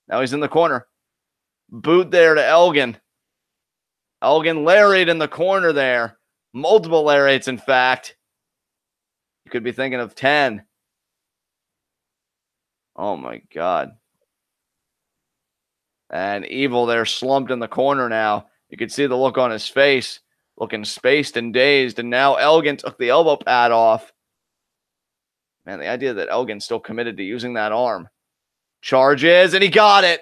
Now he's in the corner. Boot there to Elgin. Elgin lariat in the corner there. Multiple lariats, in fact. You could be thinking of 10. Oh, my God. And Evil there slumped in the corner now. You could see the look on his face, looking spaced and dazed. And now Elgin took the elbow pad off. Man, the idea that Elgin's still committed to using that arm. Charges, and he got it.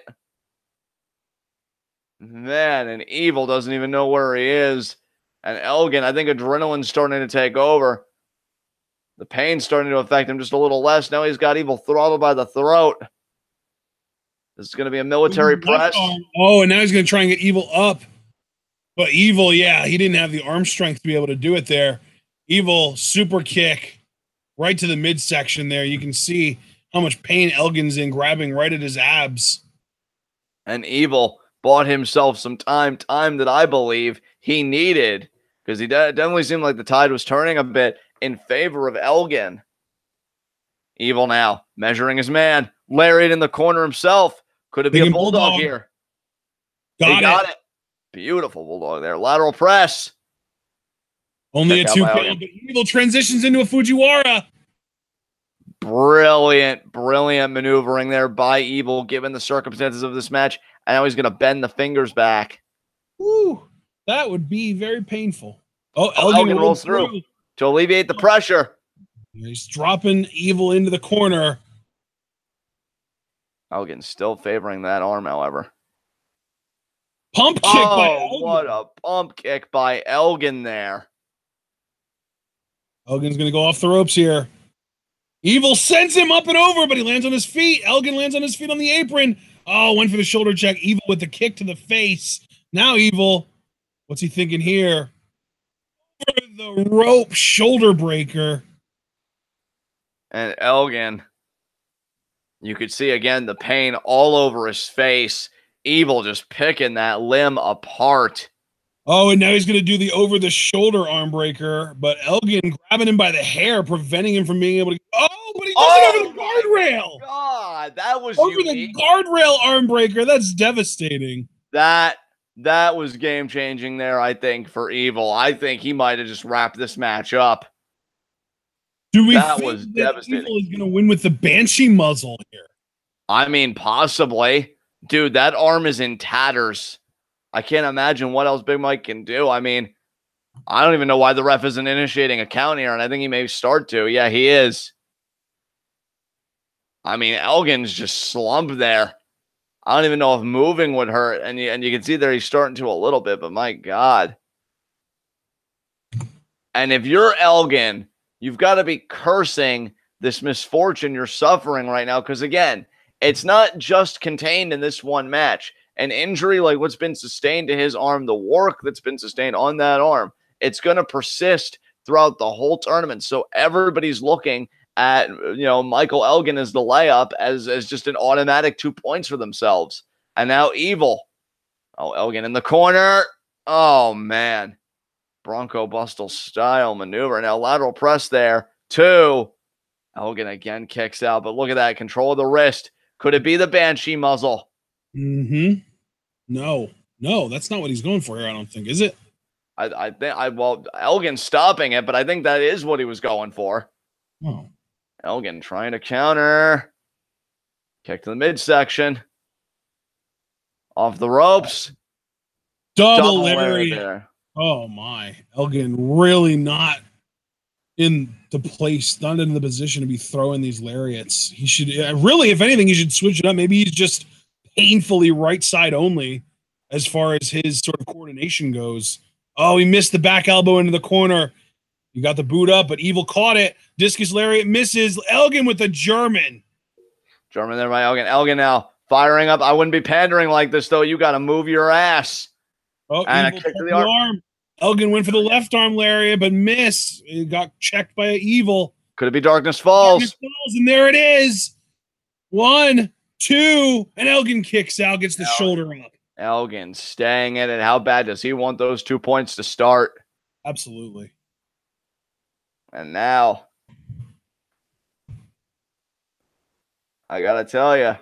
Man, and Evil doesn't even know where he is. And Elgin, I think adrenaline's starting to take over. The pain's starting to affect him just a little less. Now he's got Evil throttled by the throat. This is going to be a military press. Oh, and now he's going to try and get Evil up. But Evil, he didn't have the arm strength to be able to do it there. Evil, super kick right to the midsection there. You can see how much pain Elgin's in, grabbing right at his abs. And Evil bought himself some time that I believe he needed, because he definitely seemed like the tide was turning a bit in favor of Elgin. Evil now measuring his man. Lariat in the corner himself. Could it be a bulldog here? Got it. Beautiful bulldog there. Lateral press. Only a 2 count, but Evil transitions into a Fujiwara. Brilliant maneuvering there by Evil, given the circumstances of this match. And now he's going to bend the fingers back. Woo, that would be very painful. Oh, Elgin rolls through to alleviate the pressure. He's dropping Evil into the corner. Elgin's still favoring that arm, however. Pump kick by Elgin. What a pump kick by Elgin there. Elgin's going to go off the ropes here. Evil sends him up and over, but he lands on his feet. Elgin lands on his feet on the apron. Oh, went for the shoulder check. Evil with the kick to the face. Now Evil, what's he thinking here? Over the rope shoulder breaker. And Elgin, you could see again the pain all over his face. Evil just picking that limb apart. Oh, and now he's going to do the over-the-shoulder arm breaker, but Elgin grabbing him by the hair, preventing him from being able to... Oh, Oh, but he does it over the guardrail. God, that was over unique. the guardrail arm breaker. That's devastating. That was game changing there, I think, for Evil. I think he might have just wrapped this match up. Do we That think was that devastating. Evil is going to win with the Banshee muzzle here? I mean, possibly. Dude, that arm is in tatters. I can't imagine what else Big Mike can do. I mean, I don't even know why the ref isn't initiating a count here, and I think he may start to. Yeah, he is. I mean, Elgin's just slumped there. I don't even know if moving would hurt, and you can see there he's starting to a little bit, but my God. And if you're Elgin, you've got to be cursing this misfortune you're suffering right now, because again, it's not just contained in this one match. An injury like what's been sustained to his arm, the work that's been sustained on that arm, it's going to persist throughout the whole tournament. So everybody's looking at, Michael Elgin as the layup as just an automatic 2 points for themselves. And now Evil. Oh, Elgin in the corner. Oh, man. Bronco Buster style maneuver. Now lateral press there. 2. Elgin again kicks out, but look at that. Control of the wrist. Could it be the Banshee muzzle? Mm-hmm. No, that's not what he's going for here, I don't think. Is it? I think Elgin's stopping it, but I think that is what he was going for. Oh. Elgin trying to counter. Kick to the midsection. Off the ropes. Double lariat there. Oh my. Elgin really not in the place, not in the position to be throwing these lariats. He should really, if anything, he should switch it up. Maybe he's just painfully right side only as far as his sort of coordination goes. Oh, he missed the back elbow into the corner. You got the boot up, but Evil caught it. Discus lariat misses. Elgin with the German. German there by Elgin. Elgin now firing up. I wouldn't be pandering like this, though. You got to move your ass. Oh, and a kick to the arm. Elgin went for the left arm lariat, but missed. It got checked by Evil. Could it be Darkness Falls? And there it is. 1, 2, and Elgin kicks out, gets the shoulder up. Elgin staying in it. How bad does he want those 2 points to start? Absolutely. And now, I got to tell you,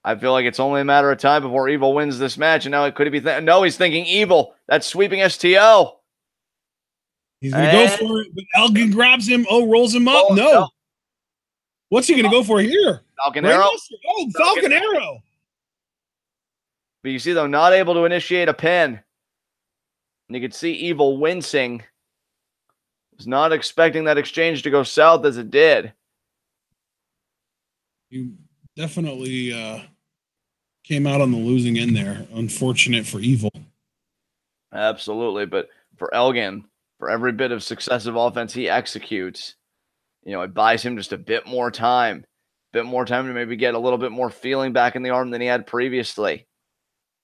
I feel like it's only a matter of time before Evil wins this match. And now it could be, no, he's thinking Evil. That's sweeping STO. He's going to go for it, but Elgin grabs him. Oh, rolls him up. No. What's he going to go for here? Falcon Arrow. Oh, Falcon Arrow. But you see, though, not able to initiate a pin. And you can see Evil wincing. Was not expecting that exchange to go south as it did. You definitely came out on the losing end there. Unfortunate for Evil. Absolutely. But for Elgin, for every bit of successive offense he executes, it buys him just a bit more time. To maybe get a little bit more feeling back in the arm than he had previously.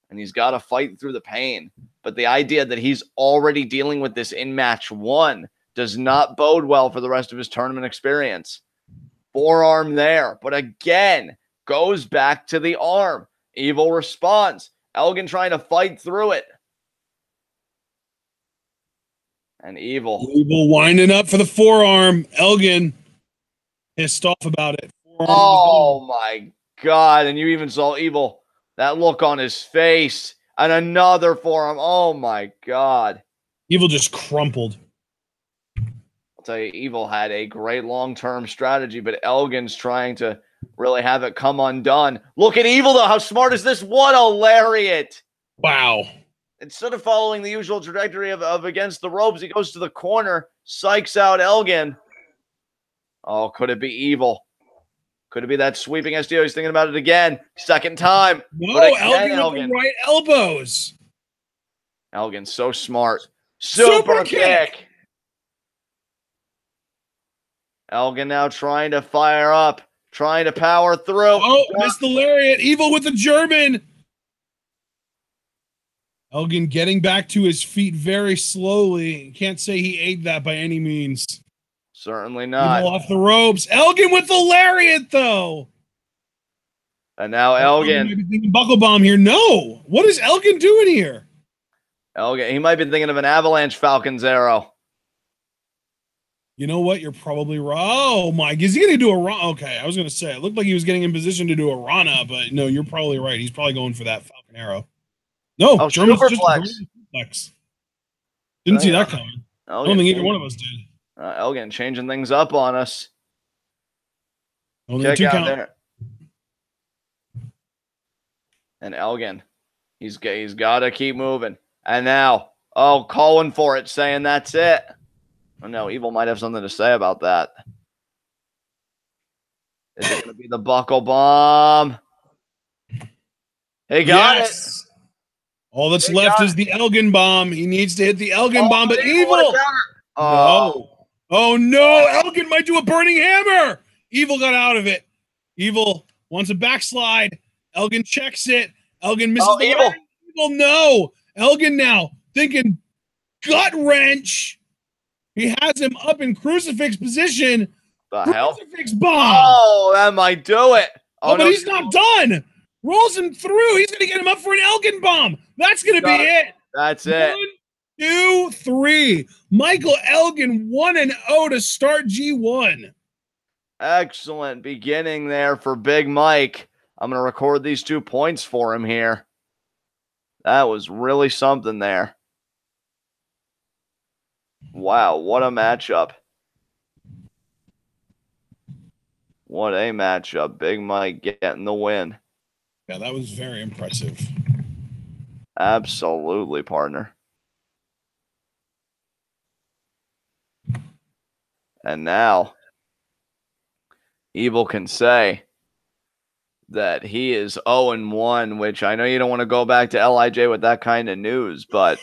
And he's got to fight through the pain. But the idea that he's already dealing with this in match 1 does not bode well for the rest of his tournament experience. Forearm there, but again, goes back to the arm. Evil responds. Elgin trying to fight through it. And Evil winding up for the forearm. Elgin pissed off about it. Oh my God. And you even saw Evil, that look on his face, and another forearm. Oh my God. Evil just crumpled. I'll tell you, Evil had a great long-term strategy, but Elgin's trying to really have it come undone. Look at Evil, though. How smart is this? What a lariat. Wow. Instead of following the usual trajectory of against the ropes, he goes to the corner, psychs out Elgin. Oh, could it be Evil? Could it be that sweeping SDO? He's thinking about it again. Second time. No, Elgin with the right elbows. Elgin's so smart. Super kick. Elgin now trying to fire up, trying to power through. Oh, missed the lariat. Evil with the German. Elgin getting back to his feet very slowly. Can't say he ate that by any means. Certainly not. Evil off the ropes. Elgin with the lariat, though. And now Elgin. Maybe thinking buckle bomb here. No. What is Elgin doing here? Elgin, he might be thinking of an Avalanche Falcons arrow. You know what? You're probably right. Oh my, is he going to do a Rana? Okay, I was going to say it looked like he was getting in position to do a Rana, but no, you're probably right. He's probably going for that Falcon Arrow. No, Oh, German's just superplex. flex. Didn't see that coming. Elgin, I don't think either one of us did. Elgin changing things up on us. Only Kick 2 out count. there. And Elgin, he's got to keep moving. And now, calling for it, saying that's it. Oh, no, Evil might have something to say about that. Is it going to be the buckle bomb? He got it. All that's left is the Elgin bomb. He needs to hit the Elgin bomb, but Evil. No. Oh, no. Elgin might do a burning hammer. Evil got out of it. Evil wants a backslide. Elgin checks it. Elgin misses the Evil. Evil, no. Elgin now thinking gut wrench. He has him up in crucifix position. The crucifix hell? bomb. Oh, that might do it. Oh, but he's not done. Rolls him through. He's going to get him up for an Elgin bomb. That's going to be it. That's it. 1, 2, 3. Michael Elgin 1-0 to start G1. Excellent beginning there for Big Mike. I'm going to record these 2 points for him here. That was really something there. Wow, what a matchup. What a matchup. Big Mike getting the win. Yeah, that was very impressive. Absolutely, partner. And now, Evil can say that he is 0-1, which I know you don't want to go back to LIJ with that kind of news, but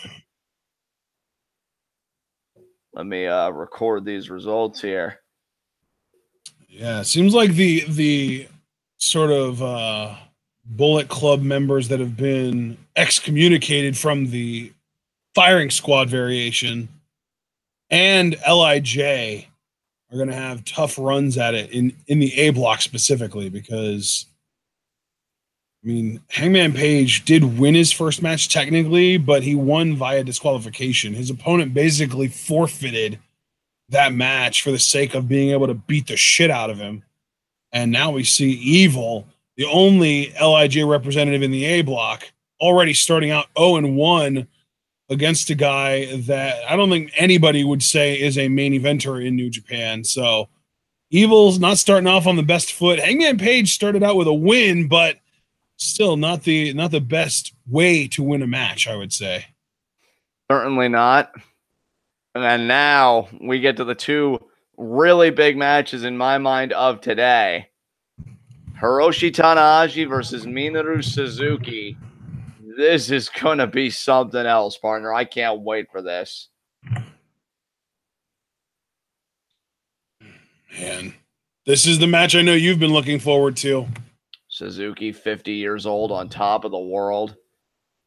let me record these results here. Yeah, it seems like the sort of Bullet Club members that have been excommunicated from the firing squad variation and LIJ are going to have tough runs at it in the A block specifically because, I mean, Hangman Page did win his first match technically, but he won via disqualification. His opponent basically forfeited that match for the sake of being able to beat the shit out of him. And now we see Evil, the only LIJ representative in the A block, already starting out 0-1 against a guy that I don't think anybody would say is a main eventer in New Japan. So Evil's not starting off on the best foot. Hangman Page started out with a win, but still not the best way to win a match, I would say. Certainly not. And now we get to the 2 really big matches in my mind of today. Hiroshi Tanahashi versus Minoru Suzuki. This is going to be something else, partner. I can't wait for this. Man, this is the match I know you've been looking forward to. Suzuki, 50 years old, on top of the world.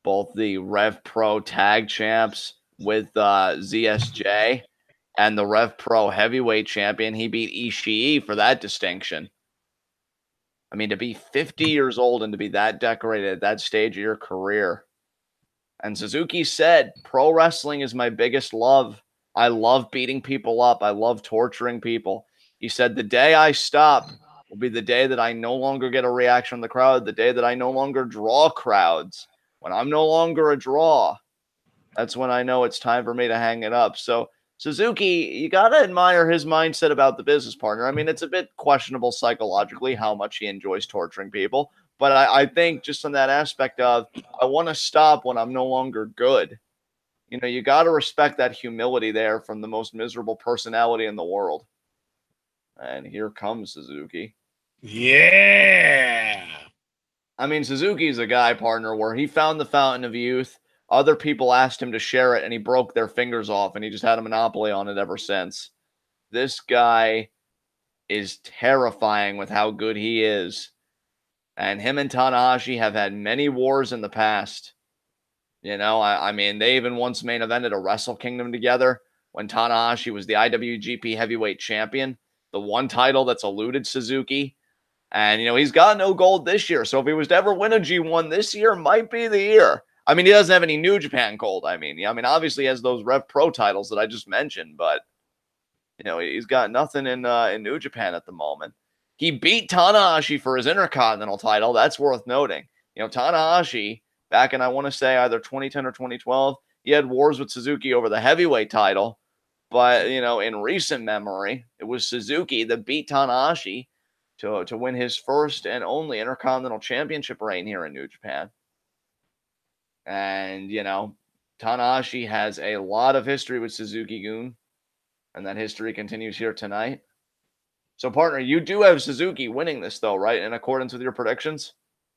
Both the Rev Pro Tag Champs with ZSJ and the Rev Pro Heavyweight Champion. He beat Ishii for that distinction. I mean, to be 50 years old and to be that decorated at that stage of your career. And Suzuki said, pro wrestling is my biggest love. I love beating people up. I love torturing people. He said, the day I stop will be the day that I no longer get a reaction from the crowd, the day that I no longer draw crowds. When I'm no longer a draw, that's when I know it's time for me to hang it up. So Suzuki, you got to admire his mindset about the business, partner. I mean, it's a bit questionable psychologically how much he enjoys torturing people. But I think just on that aspect of, I want to stop when I'm no longer good. You know, you got to respect that humility there from the most miserable personality in the world. And here comes Suzuki. Yeah. I mean, Suzuki's a guy, partner, where he found the fountain of youth. Other people asked him to share it, and he broke their fingers off, and he just had a monopoly on it ever since. This guy is terrifying with how good he is. And him and Tanahashi have had many wars in the past. You know, I mean, they even once main evented a Wrestle Kingdom together when Tanahashi was the IWGP Heavyweight Champion, the one title that's eluded Suzuki. And, you know, he's got no gold this year. So if he was to ever win a G1 this year, might be the year. I mean, he doesn't have any New Japan gold. I mean, obviously he has those Rev Pro titles that I just mentioned, but, he's got nothing in New Japan at the moment. He beat Tanahashi for his Intercontinental title. That's worth noting. Tanahashi, back in, I want to say, either 2010 or 2012, he had wars with Suzuki over the heavyweight title. But, in recent memory, it was Suzuki that beat Tanahashi to win his first and only Intercontinental Championship reign here in New Japan. And, Tanahashi has a lot of history with Suzuki-gun, and that history continues here tonight. So, partner, you do have Suzuki winning this, though, right, in accordance with your predictions?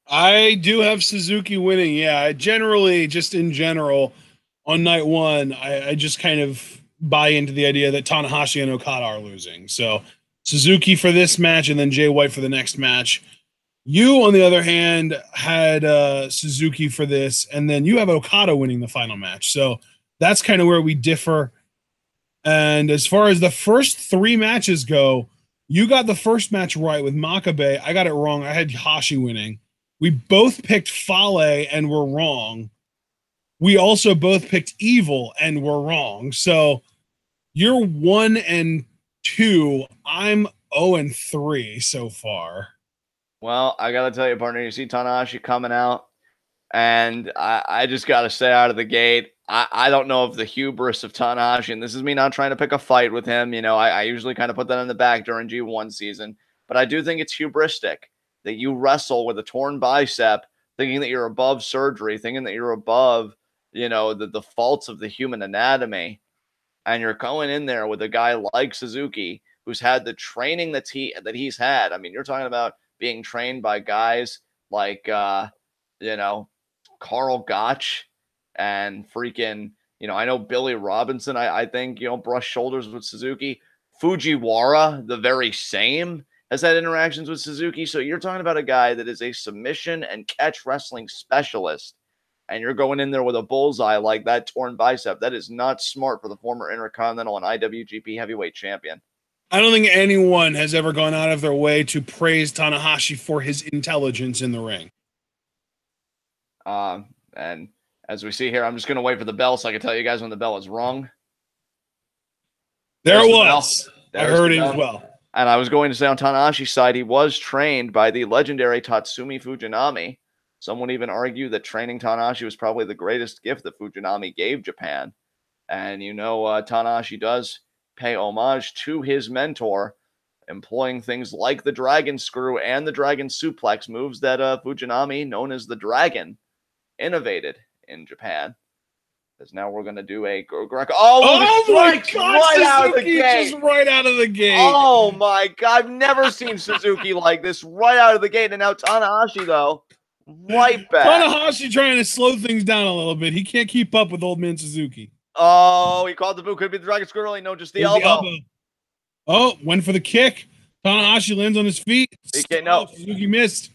I do have Suzuki winning, yeah. Generally, just in general, on night one, I just kind of buy into the idea that Tanahashi and Okada are losing. So Suzuki for this match and then Jay White for the next match. You, on the other hand, had Suzuki for this, and then you have Okada winning the final match. So that's kind of where we differ. And as far as the first three matches go, you got the first match right with Makabe. I got it wrong. I had Hashi winning. We both picked Fale and were wrong. We also both picked Evil and were wrong. So you're 1 and 2. I'm 0 and 3 so far. Well, I got to tell you, partner, you see Tanahashi coming out, and I just got to say out of the gate, I don't know if the hubris of Tanahashi, and this is me not trying to pick a fight with him. I usually kind of put that in the back during G1 season, but I do think it's hubristic that you wrestle with a torn bicep, thinking that you're above surgery, thinking that you're above, the faults of the human anatomy. And you're going in there with a guy like Suzuki, who's had the training that he's had. I mean, you're talking about being trained by guys like, Carl Gotch and freaking, I know Billy Robinson, I think, brushed shoulders with Suzuki. Fujiwara, the very same, has had interactions with Suzuki. So you're talking about a guy that is a submission and catch wrestling specialist. And you're going in there with a bullseye like that torn bicep. That is not smart for the former Intercontinental and IWGP Heavyweight Champion. I don't think anyone has ever gone out of their way to praise Tanahashi for his intelligence in the ring. And as we see here, I'm just going to wait for the bell so I can tell you guys when the bell is rung. There it was. I heard it as well. And I was going to say on Tanahashi's side, he was trained by the legendary Tatsumi Fujinami. Some would even argue that training Tanahashi was probably the greatest gift that Fujinami gave Japan. And Tanahashi does pay homage to his mentor, employing things like the Dragon Screw and the Dragon Suplex, moves that Fujinami, known as the Dragon, innovated in Japan. Because now we're going to do a Greco. Oh my God, right out of the gate. Just right out of the gate. Oh my God, I've never seen Suzuki like this, right out of the gate. And now Tanahashi, though, right back. Tanahashi trying to slow things down a little bit. He can't keep up with old man Suzuki. Oh, he called the boot. Could be the Dragon Screw early. No, just the elbow. Oh, went for the kick. Tanahashi lands on his feet. No. Suzuki missed.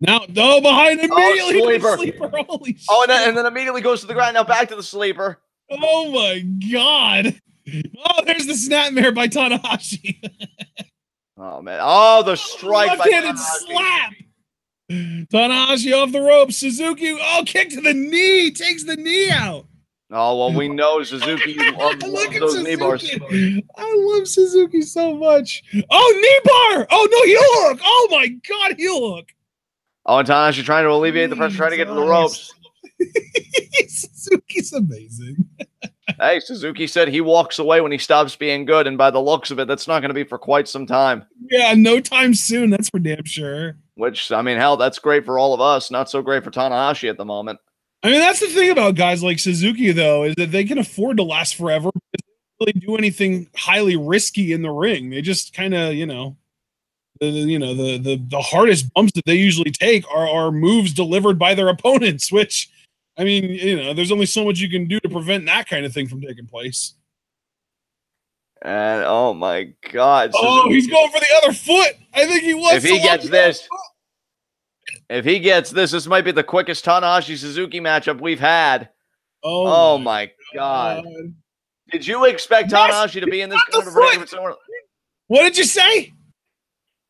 Now, behind immediately. Sleeper. Holy shit. And then immediately goes to the ground. Now back to the sleeper. Oh my God. Oh, there's the snapmare by Tanahashi. Oh, man. Oh, the strike. Left-handed slap. Tanahashi off the ropes. Suzuki. Oh, kick to the knee. Takes the knee out. Oh, well, we know Suzuki loves those knee bars. I love Suzuki so much. Oh, knee bar. Oh, no, heel hook. Oh, my God, heel hook. Oh, and Tanahashi trying to alleviate the pressure, trying to get to the ropes. Suzuki's amazing. Hey, Suzuki said he walks away when he stops being good, and by the looks of it, that's not going to be for quite some time. Yeah, no time soon. That's for damn sure. Which, I mean, hell, that's great for all of us. Not so great for Tanahashi at the moment. I mean, that's the thing about guys like Suzuki, though, is that they can afford to last forever because they don't really do anything highly risky in the ring. They just kind of, the hardest bumps that they usually take are moves delivered by their opponents, which, I mean, there's only so much you can do to prevent that kind of thing from taking place. And oh my God. Oh, he's going for the other foot. I think he was. If he gets this, this might be the quickest Tanahashi Suzuki matchup we've had. Oh my God. Did you expect Tanahashi to be in this kind of predicament? What did you say?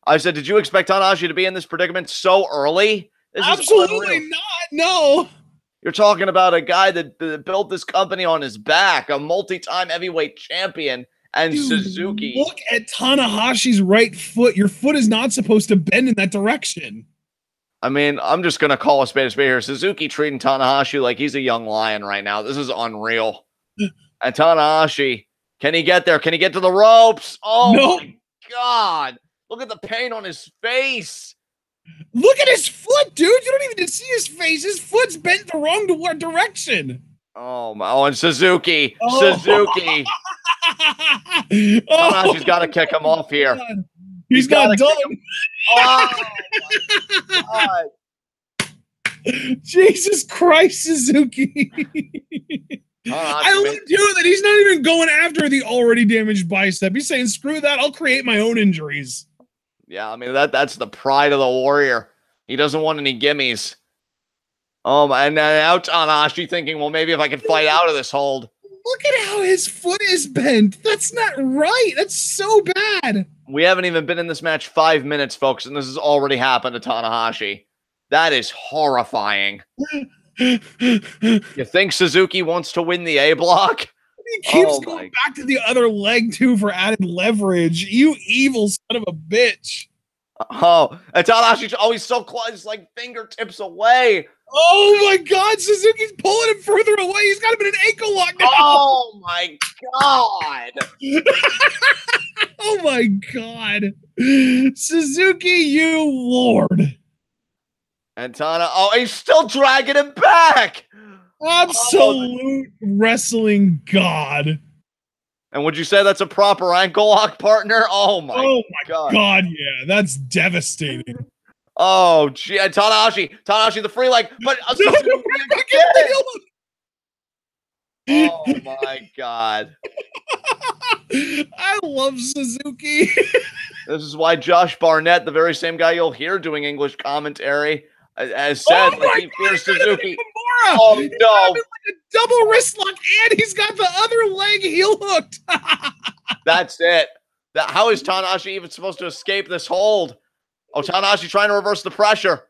I said, did you expect Tanahashi to be in this predicament so early? Absolutely not. No. You're talking about a guy that built this company on his back, a multi-time heavyweight champion, And Dude, Suzuki. look at Tanahashi's right foot. Your foot is not supposed to bend in that direction. I mean, I'm just going to call a spade here. Suzuki treating Tanahashi like he's a young lion right now. This is unreal. And Tanahashi, can he get there? Can he get to the ropes? Oh, my God. Look at the pain on his face. Look at his foot, dude. You don't even see his face. His foot's bent the wrong direction. Oh, my. Oh, and Suzuki. Suzuki. Tanahashi's got to kick him off here. God. He's not done. Oh, my God. Jesus Christ, Suzuki. I love too that he's not even going after the already damaged bicep. He's saying, screw that, I'll create my own injuries. Yeah, I mean, that's the pride of the warrior. He doesn't want any gimmies. And now Tanahashi thinking, well, maybe if I can fight out of this hold. Look at how his foot is bent. That's not right. That's so bad. We haven't even been in this match 5 minutes, folks, and this has already happened to Tanahashi. That is horrifying. You think Suzuki wants to win the A block? He keeps going back to the other leg, too, for added leverage. You evil son of a bitch. Oh, and Tanahashi, he's so close, like fingertips away. Oh, my God. Suzuki's pulling him further away. He's got him in an ankle lock now. Oh, my God. Oh, my God. Suzuki, you lord. And he's still dragging him back. Absolute wrestling god. And would you say that's a proper ankle lock, partner? Oh my God. Yeah, that's devastating. Oh, gee, and Tanahashi, the free leg, but Suzuki oh my God. I love Suzuki. This is why Josh Barnett, the very same guy you'll hear doing English commentary, has said he fears Suzuki. Oh no! Like a double wrist lock, and he's got the other leg heel hooked. That's it. How is Tanahashi even supposed to escape this hold? Oh, Tanahashi trying to reverse the pressure.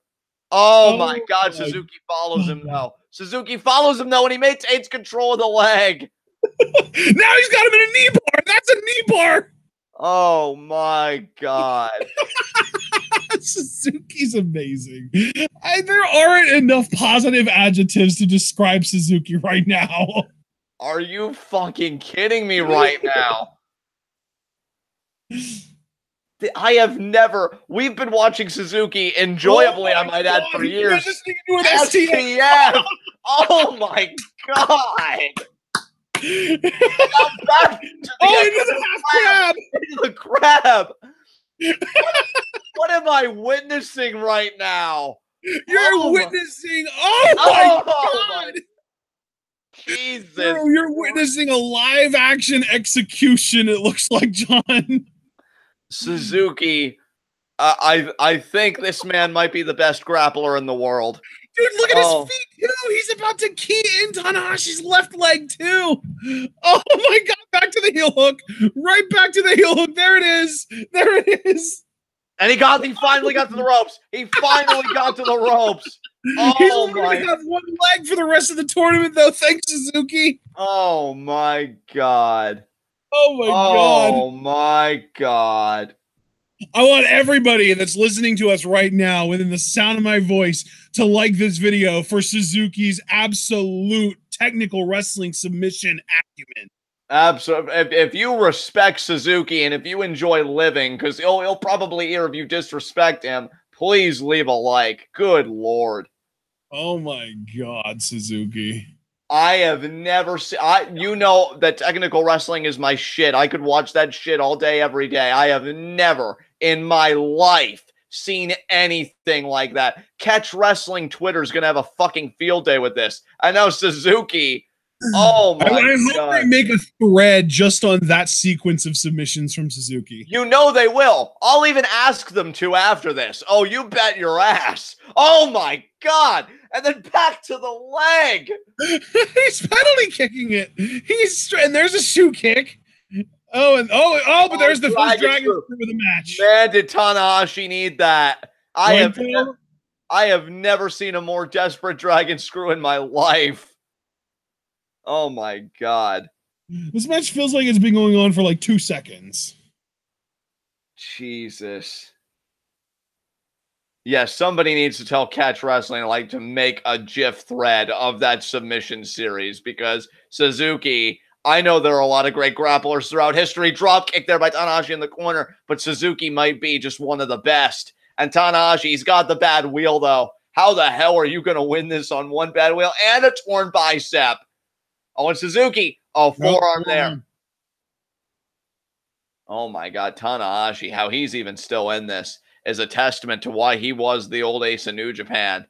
Oh my God! Suzuki follows him though. Suzuki follows him though, and he maintains control of the leg. Now he's got him in a knee bar. That's a knee bar. Oh my God. Suzuki's amazing. There aren't enough positive adjectives to describe Suzuki right now. Are you fucking kidding me right now? We've been watching Suzuki enjoyably, I might add, for years. STF. Oh my God. Back to the crab. What am I witnessing right now? You're witnessing. Oh my God. Jesus. You're witnessing a live action execution, it looks like, John. Suzuki, I think this man might be the best grappler in the world. Dude, look at his feet, too. He's about to key in Tanahashi's left leg, too. Oh, my God. Back to the heel hook. Right back to the heel hook. There it is. There it is. And he finally got to the ropes. He finally got to the ropes. Oh, he's only going to have one leg for the rest of the tournament, though. Thanks, Suzuki. Oh, my God. Oh, my God. Oh, my God. I want everybody that's listening to us right now within the sound of my voice to like this video for Suzuki's absolute technical wrestling submission acumen. Absolutely. If you respect Suzuki and if you enjoy living, because he'll probably hear if you disrespect him, please leave a like. Good Lord. Oh my God, Suzuki. I have never seen, you know that technical wrestling is my shit. I could watch that shit all day, every day. I have never in my life seen anything like that. Catch Wrestling Twitter's going to have a fucking field day with this. I know Suzuki. Oh my God. I hope they make a thread just on that sequence of submissions from Suzuki. You know they will. I'll even ask them to after this. Oh, you bet your ass. Oh my God. And then back to the leg. He's penalty kicking it. And there's a shoe kick. But there's the first dragon screw of the match. Man, did Tanahashi need that? I have never seen a more desperate dragon screw in my life. Oh my God. This match feels like it's been going on for like 2 seconds. Jesus. Yes, somebody needs to tell Catch Wrestling like to make a GIF thread of that submission series because Suzuki, I know there are a lot of great grapplers throughout history. Drop kick there by Tanahashi in the corner, but Suzuki might be just one of the best. And Tanahashi's got the bad wheel, though. How the hell are you going to win this on one bad wheel and a torn bicep? Oh, and Suzuki. Oh, forearm there. Oh, my God. Tanahashi, how he's even still in this is a testament to why he was the old ace in New Japan.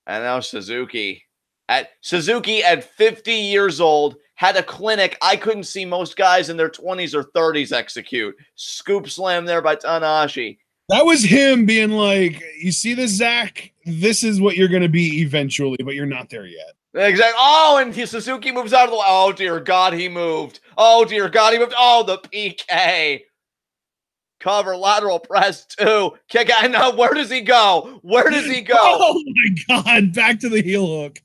And now Suzuki. At 50 years old, had a clinic I couldn't see most guys in their 20s or 30s execute. Scoop slam there by Tanahashi. That was him being like, you see this, Zach? This is what you're going to be eventually, but you're not there yet. Exactly. Oh, and Suzuki moves out of the way. Oh, dear God, he moved. Oh, dear God, he moved. Oh, the PK. Cover, lateral press, 2. Kick out. Now, where does he go? Where does he go? Oh, my God. Back to the heel hook.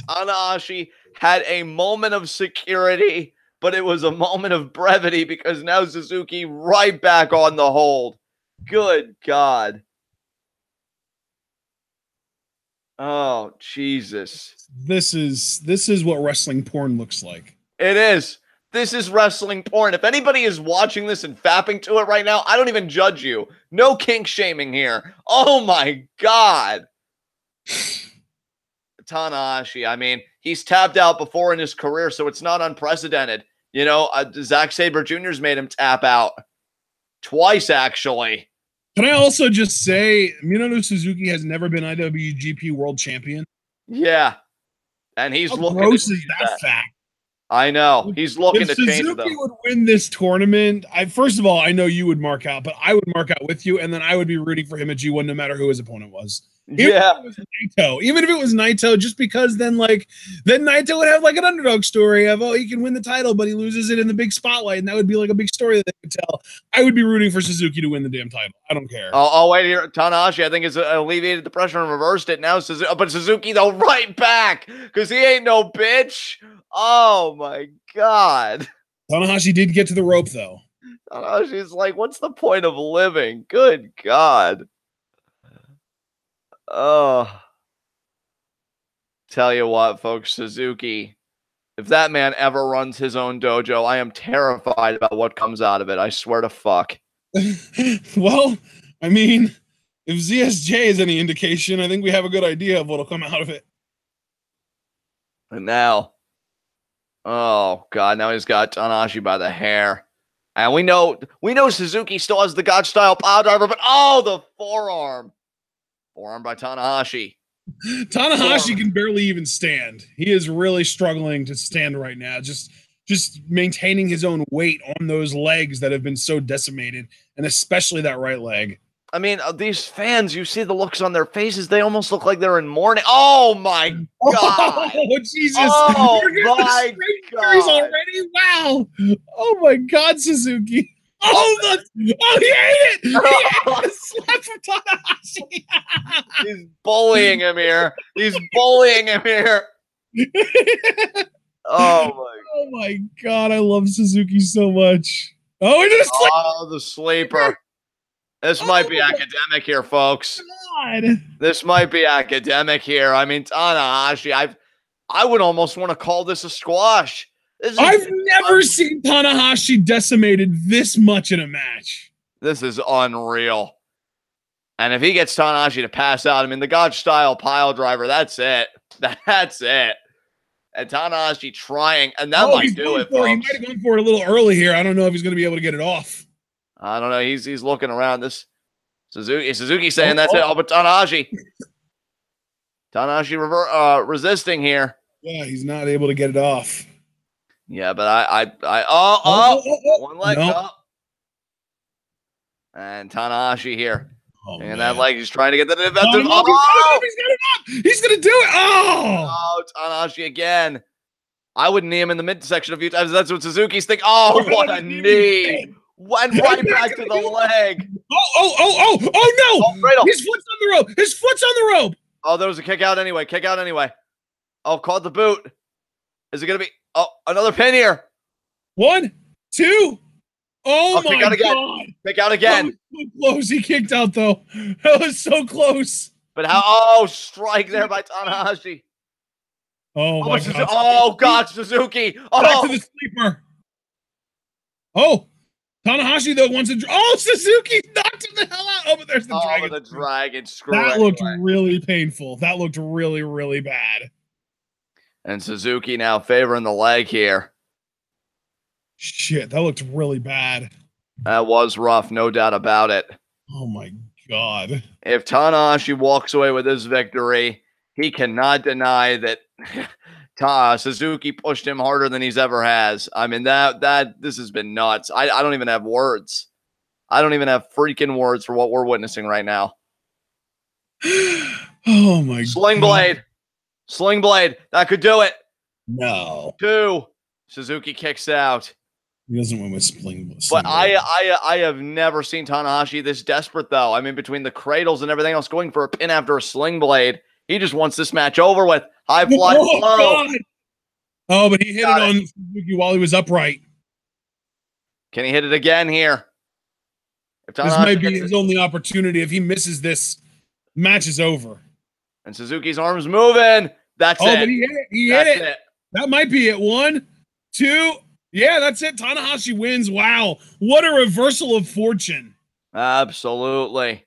Tanahashi had a moment of security, but it was a moment of brevity because now Suzuki right back on the hold. Good God. Oh, Jesus. This is what wrestling porn looks like. It is. This is wrestling porn. If anybody is watching this and fapping to it right now, I don't even judge you. No kink shaming here. Oh my God. Tanahashi, I mean, he's tapped out before in his career, so it's not unprecedented. You know, Zack Sabre Jr.'s made him tap out. Twice, actually. Can I also just say, Minoru Suzuki has never been IWGP World Champion? Yeah. And he's How looking gross to is that fact? I know. He's looking to change it, though. If Suzuki would win this tournament, first of all, I know you would mark out, but I would mark out with you, and then I would be rooting for him at G1 no matter who his opponent was. Even if it was Naito, just because then Naito would have like an underdog story of, oh, he can win the title, but he loses it in the big spotlight, and that would be like a big story that they could tell. I would be rooting for Suzuki to win the damn title. I don't care. Oh, wait here. Tanahashi, I think, has alleviated the pressure and reversed it. Now but Suzuki, though, right back, because he ain't no bitch. Oh, my God. Tanahashi did get to the rope, though. Tanahashi's like, what's the point of living? Good God. Oh. Tell you what, folks, Suzuki, if that man ever runs his own dojo, I am terrified about what comes out of it. I swear to fuck. Well, I mean, if ZSJ is any indication, I think we have a good idea of what'll come out of it. And now, oh God, now he's got Tanahashi by the hair. And we know Suzuki still has the God style power driver, but oh, the forearm. Forearm by Tanahashi. Tanahashi can barely even stand. He is really struggling to stand right now. Just maintaining his own weight on those legs that have been so decimated, and especially that right leg. I mean, these fans, you see the looks on their faces, they almost look like they're in mourning. Oh my God. Oh, Jesus. Oh my God. Already? Wow. Oh my God, Suzuki. Oh, he ate it! He ate the slap from Tanahashi. He's bullying him here. Oh my God, I love Suzuki so much. Oh, the sleeper. This might be academic here, folks. God. This might be academic here. I mean, Tanahashi, I would almost want to call this a squash. I've never seen Tanahashi decimated this much in a match. This is unreal. And if he gets Tanahashi to pass out, I mean, the God style pile driver, that's it. That's it. And Tanahashi trying, and that might do it, folks. He might have gone for it a little early here. I don't know if he's going to be able to get it off. I don't know. He's looking around. This Suzuki saying that's it. Oh, but Tanahashi resisting here. Yeah, he's not able to get it off. Yeah, but one leg up. And Tanahashi here. Oh, and man. that leg, he's trying to get the He's got it up. He's going to do it. Oh, Tanahashi again. I would knee him in the midsection a few times. That's what Suzuki's thinking. Oh, what a knee. Went right back to the leg. Oh, no. Oh, His foot's on the rope. His foot's on the rope. Oh, there was a kick out anyway. Oh, caught the boot. Is it going to be? Oh, another pin here. 1, 2. Oh my God. Kick out again. That was so close. He kicked out, though. That was so close. But how? Oh, strike there by Tanahashi. Oh, my God. Oh, God, Suzuki. Oh. Back to the sleeper. Oh, Tanahashi, though, wants to... Oh, Suzuki knocked him the hell out. Oh, but there's the dragon. The dragon screw. That looked really painful. That looked really, really bad. And Suzuki now favoring the leg here. Shit, that looked really bad. That was rough, no doubt about it. Oh, my God. If Tanahashi walks away with this victory, he cannot deny that Suzuki pushed him harder than he's ever has. I mean, this has been nuts. I don't even have words. I don't even have freaking words for what we're witnessing right now. Oh my God. Sling blade. That could do it. No. 2. Suzuki kicks out. He doesn't win with sling But blade. I have never seen Tanahashi this desperate, though. I mean, between the cradles and everything else, going for a pin after a sling blade. He just wants this match over with. High fly blow. God. Oh, but he hit it on Suzuki while he was upright. Can he hit it again here? This might be his only opportunity. If he misses this, match is over. And Suzuki's arm's moving. That's it. Oh, but he hit it. He hit it. That might be it. 1, 2. Yeah, that's it. Tanahashi wins. Wow. What a reversal of fortune. Absolutely.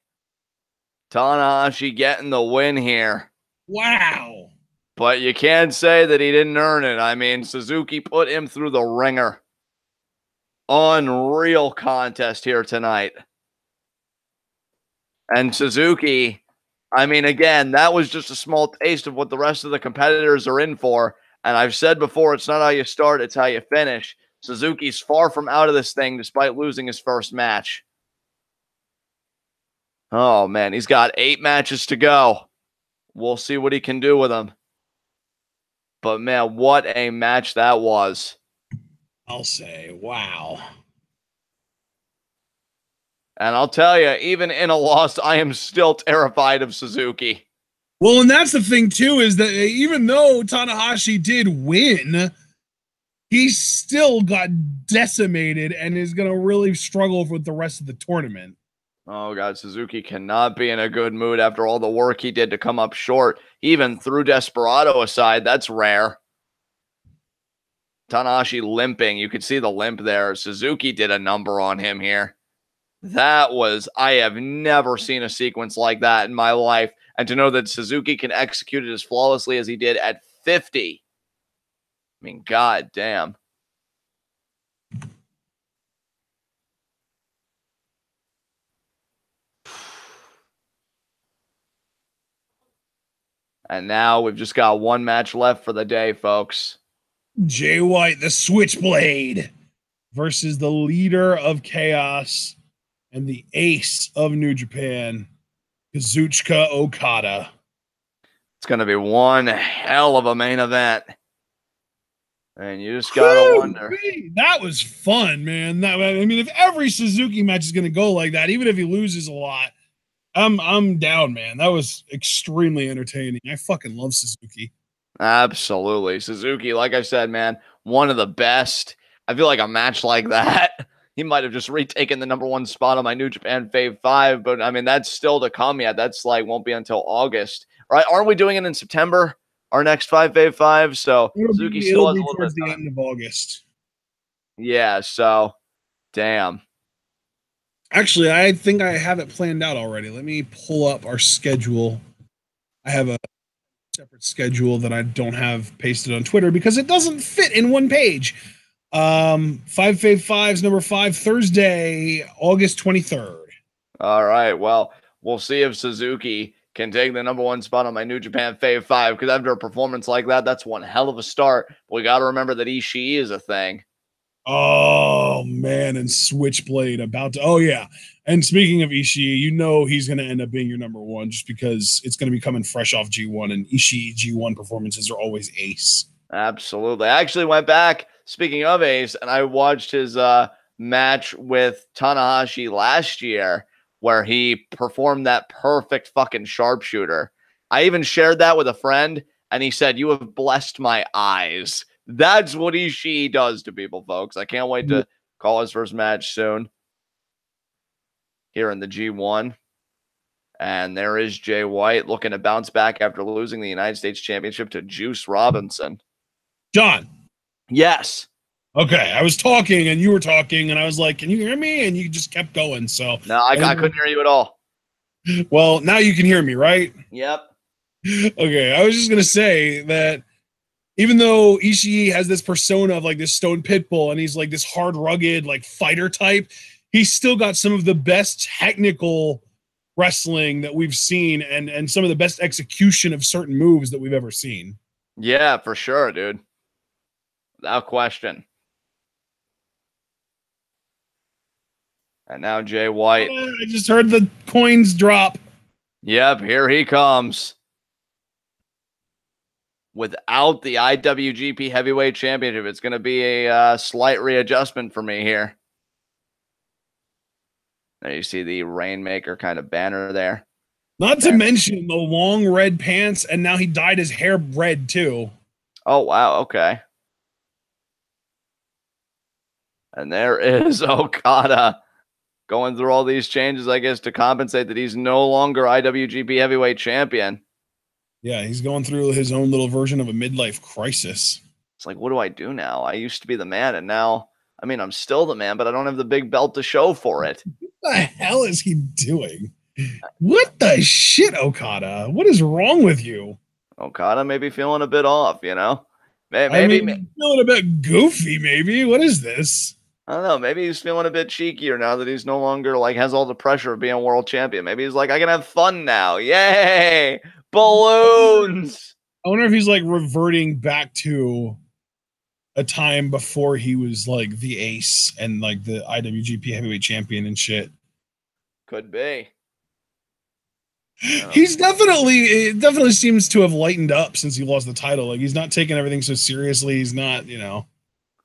Tanahashi getting the win here. Wow. But you can't say that he didn't earn it. I mean, Suzuki put him through the ringer. Unreal contest here tonight. And Suzuki, I mean, again, that was just a small taste of what the rest of the competitors are in for. And I've said before, it's not how you start, it's how you finish. Suzuki's far from out of this thing despite losing his first match. Oh, man, he's got 8 matches to go. We'll see what he can do with them. But, man, what a match that was. I'll say, wow. And I'll tell you, even in a loss, I am still terrified of Suzuki. Well, and that's the thing, too, is that even though Tanahashi did win, he still got decimated and is going to really struggle with the rest of the tournament. Oh, God, Suzuki cannot be in a good mood after all the work he did to come up short. Even threw Desperado aside. That's rare. Tanahashi limping. You could see the limp there. Suzuki did a number on him here. That was, I have never seen a sequence like that in my life. And to know that Suzuki can execute it as flawlessly as he did at 50. I mean, god damn. And now we've just got one match left for the day, folks. Jay White, the Switchblade, versus the leader of Chaos and the ace of New Japan, Kazuchika Okada. It's going to be one hell of a main event. And you just got to wonder. That was fun, man. I mean, if every Suzuki match is going to go like that, even if he loses a lot, I'm down, man. That was extremely entertaining. I fucking love Suzuki. Absolutely. Suzuki, like I said, man, one of the best. I feel like a match like that, he might have just retaken the *1 spot on my New Japan Fave 5, but I mean, that's still to come yet. That's like, won't be until August. Right? Aren't we doing it in September? Our next Fave 5? So Suzuki still has a little towards bit the end of August. Yeah, so damn. Actually, I think I have it planned out already. Let me pull up our schedule. I have a separate schedule that I don't have pasted on Twitter because it doesn't fit in one page. 5 Fave 5's number 5, Thursday, August 23rd. All right. Well, we'll see if Suzuki can take the #1 spot on my New Japan Fave 5, because after a performance like that, that's one hell of a start. We got to remember that Ishii is a thing. Oh, man, and Switchblade about to... Oh, yeah. And speaking of Ishii, you know he's going to end up being your #1 just because it's going to be coming fresh off G1, and Ishii G1 performances are always ace. Absolutely. I actually went back, speaking of ace, and I watched his match with Tanahashi last year where he performed that perfect fucking sharpshooter. I even shared that with a friend, and he said, "You have blessed my eyes," That's what Ishii does to people, folks. I can't wait to call his first match soon here in the G1. And there is Jay White looking to bounce back after losing the United States Championship to Juice Robinson. John. Yes. Okay, I was talking and you were talking, and I was like, "Can you hear me?" And you just kept going. So no, I couldn't hear you at all. Well, now you can hear me, right? Yep. Okay, I was just gonna say that even though Ishii has this persona of like this stone pit bull, and he's like this hard, rugged, like fighter type, he's still got some of the best technical wrestling that we've seen, and some of the best execution of certain moves that we've ever seen. Yeah, for sure, dude. Without question. And now Jay White. I just heard the coins drop. Yep, here he comes. Without the IWGP Heavyweight Championship, it's going to be a slight readjustment for me here. There you see the Rainmaker kind of banner there. Not to mention the long red pants, and now he dyed his hair red too. Oh, wow. Okay. And there is Okada going through all these changes, I guess, to compensate that he's no longer IWGP Heavyweight Champion. Yeah, he's going through his own little version of a midlife crisis. It's like, what do I do now? I used to be the man, and now, I mean, I'm still the man, but I don't have the big belt to show for it. What the hell is he doing? What the shit, Okada? What is wrong with you? Okada may be feeling a bit off, you know? Maybe I mean, feeling a bit goofy, maybe. What is this? I don't know. Maybe he's feeling a bit cheekier now that he's no longer like has all the pressure of being world champion. Maybe he's like, I can have fun now. Yay! Balloons. I wonder if he's like reverting back to a time before he was like the ace and like the IWGP heavyweight champion and shit. Could be. He's it definitely seems to have lightened up since he lost the title. Like he's not taking everything so seriously. He's not, you know,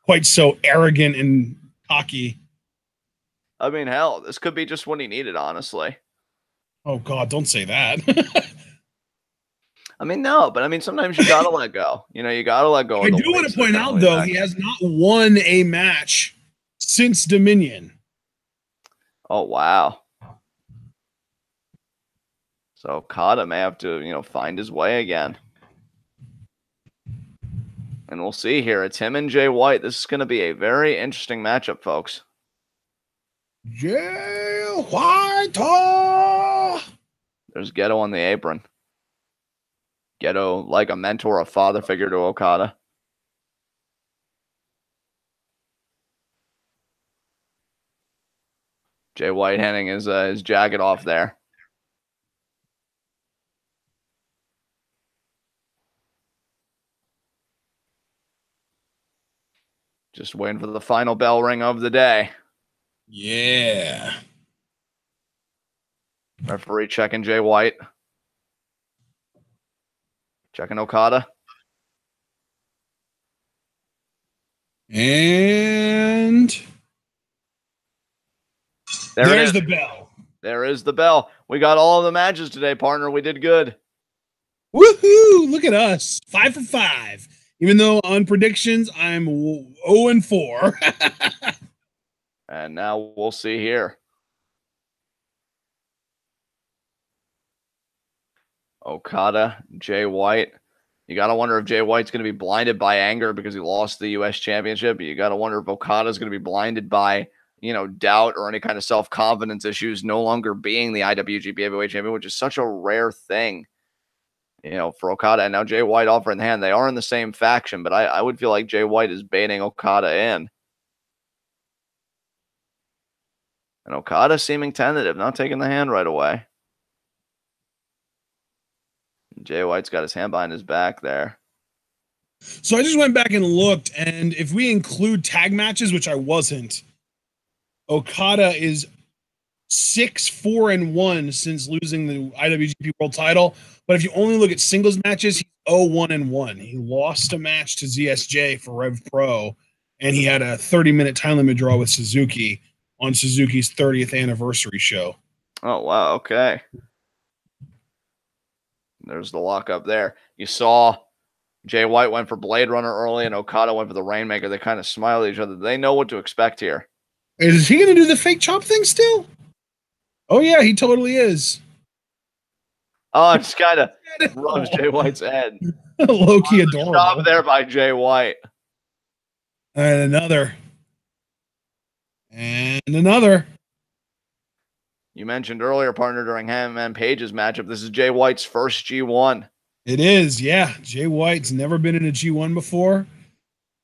quite so arrogant and cocky. I mean, hell, this could be just what he needed, honestly. Oh God, don't say that. I mean, no, but I mean, sometimes you gotta let go. You know, you gotta let go. I do want to point out, though, he has not won a match since Dominion. Oh, wow. So Okada may have to, you know, find his way again. And we'll see here. It's him and Jay White. This is going to be a very interesting matchup, folks. Jay White. There's Ghetto on the apron. Ghetto like a mentor, a father figure to Okada. Jay White handing his jacket off there. Just waiting for the final bell ring of the day. Yeah. Referee checking Jay White. Checking Okada. And there's the bell. There is the bell. We got all of the matches today, partner. We did good. Woohoo! Look at us. 5 for 5. Even though on predictions, I'm 0-4. And now we'll see here. Okada, Jay White. You got to wonder if Jay White's going to be blinded by anger because he lost the U.S. Championship. You got to wonder if Okada's going to be blinded by, you know, doubt or any kind of self-confidence issues, no longer being the IWGP Heavyweight Champion, which is such a rare thing, you know, for Okada. And now Jay White offering the hand. They are in the same faction, but I would feel like Jay White is baiting Okada in. And Okada seeming tentative, not taking the hand right away. Jay White's got his hand behind his back there. So I just went back and looked, and if we include tag matches, which I wasn't, Okada is 6-4-1 since losing the IWGP World Title. But if you only look at singles matches, he's 0-1-1. He lost a match to ZSJ for Rev Pro, and he had a 30-minute time limit draw with Suzuki on Suzuki's 30th anniversary show. Oh, wow. Okay. There's the lockup there. You saw Jay White went for Blade Runner early, and Okada went for the Rainmaker. They kind of smile at each other. They know what to expect here. Is he going to do the fake chop thing still? Oh, yeah, he totally is. Oh, it's kind of rubs Jay White's head. Low-key adorable. Stop there by Jay White. And another. And another. You mentioned earlier, partner, during Hangman Page's matchup, this is Jay White's first G1. It is, yeah. Jay White's never been in a G1 before.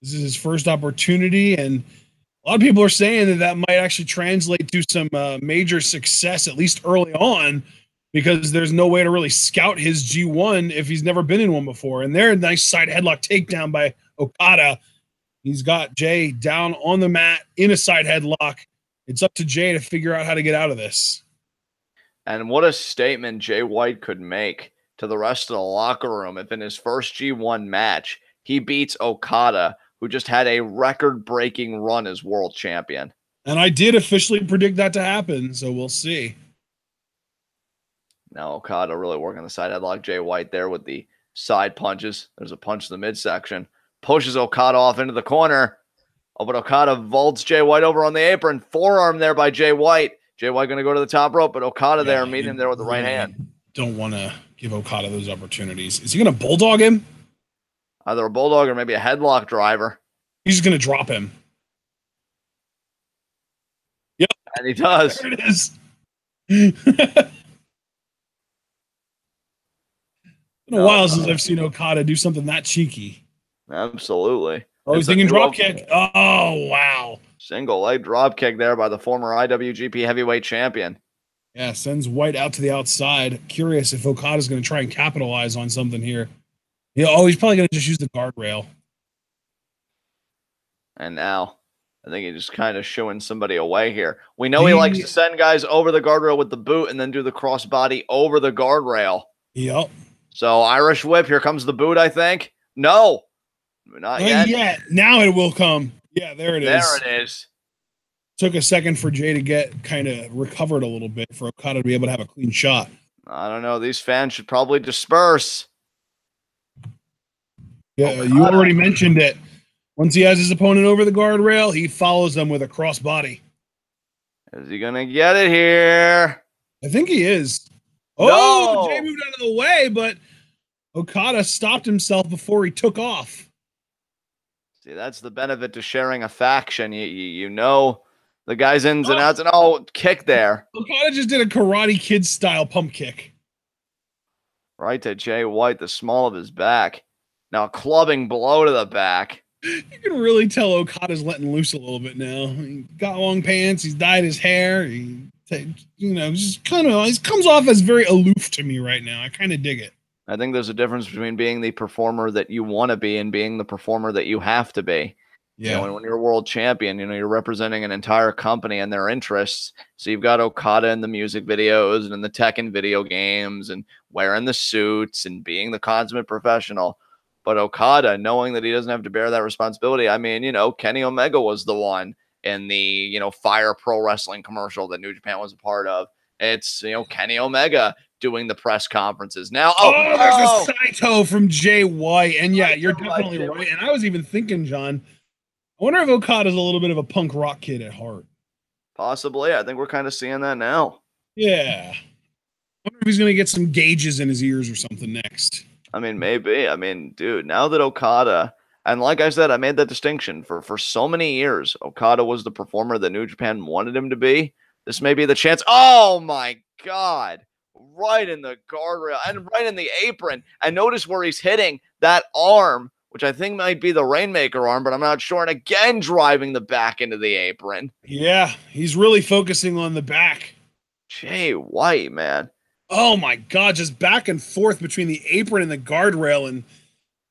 This is his first opportunity, and a lot of people are saying that that might actually translate to some major success, at least early on, because there's no way to really scout his G1 if he's never been in one before. And there, a nice side headlock takedown by Okada. He's got Jay down on the mat in a side headlock. It's up to Jay to figure out how to get out of this. And what a statement Jay White could make to the rest of the locker room if in his first G1 match, he beats Okada, who just had a record-breaking run as world champion. And I did officially predict that to happen, so we'll see. Now Okada really working the side headlock. Jay White there with the side punches. There's a punch in the midsection. Pushes Okada off into the corner. Oh, but Okada vaults Jay White over on the apron. Forearm there by Jay White. Jay White going to go to the top rope, but Okada there meeting him there with the right hand. Don't want to give Okada those opportunities. Is he going to bulldog him? Either a bulldog or maybe a headlock driver. He's just going to drop him. Yep. And he does. There it is. Been a while since I've seen Okada do something that cheeky. Absolutely. Oh, he's thinking drop kick. Oh, wow. Single leg drop kick there by the former IWGP heavyweight champion. Yeah, sends White out to the outside. Curious if Okada's going to try and capitalize on something here. Yeah, oh, he's probably going to just use the guardrail. And now, I think he's just kind of shooing somebody away here. We know he likes to send guys over the guardrail with the boot and then do the crossbody over the guardrail. Yep. So Irish whip, here comes the boot, I think. No. Not yet. Yeah, now it will come. Yeah, there it is. There it is. Took a second for Jay to get kind of recovered a little bit for Okada to be able to have a clean shot. I don't know. These fans should probably disperse. Yeah, you already mentioned it. Once he has his opponent over the guardrail, he follows them with a crossbody. Is he going to get it here? I think he is. Oh, no! Jay moved out of the way, but Okada stopped himself before he took off. See, that's the benefit to sharing a faction. You know the guy's ins and outs, and kick there. Okada just did a Karate Kid style pump kick. Right to Jay White, the small of his back. Now clubbing blow to the back. You can really tell Okada's letting loose a little bit now. He got long pants. He's dyed his hair. He just kind of, he comes off as very aloof to me right now. I kind of dig it. I think there's a difference between being the performer that you want to be and being the performer that you have to be. Yeah. When you're a world champion, you're representing an entire company and their interests. So you've got Okada in the music videos and in the Tekken video games and wearing the suits and being the consummate professional. But Okada, knowing that he doesn't have to bear that responsibility. I mean, Kenny Omega was the one in the, Fire Pro Wrestling commercial that New Japan was a part of. It's, Kenny Omega doing the press conferences. Now, there's a Saito from Jay White. And yeah, you're definitely right. And I was even thinking, John, I wonder if Okada's a little bit of a punk rock kid at heart. Possibly. I think we're kind of seeing that now. Yeah. I wonder if he's going to get some gauges in his ears or something next. I mean, maybe. I mean, dude, now that Okada, and like I said, I made that distinction for so many years, Okada was the performer that New Japan wanted him to be. This may be the chance. Oh my God. Right in the guardrail and right in the apron. And notice where he's hitting that arm, which I think might be the Rainmaker arm, but I'm not sure. And again, driving the back into the apron. Yeah, he's really focusing on the back. Jay White, man. Oh my God, just back and forth between the apron and the guardrail, and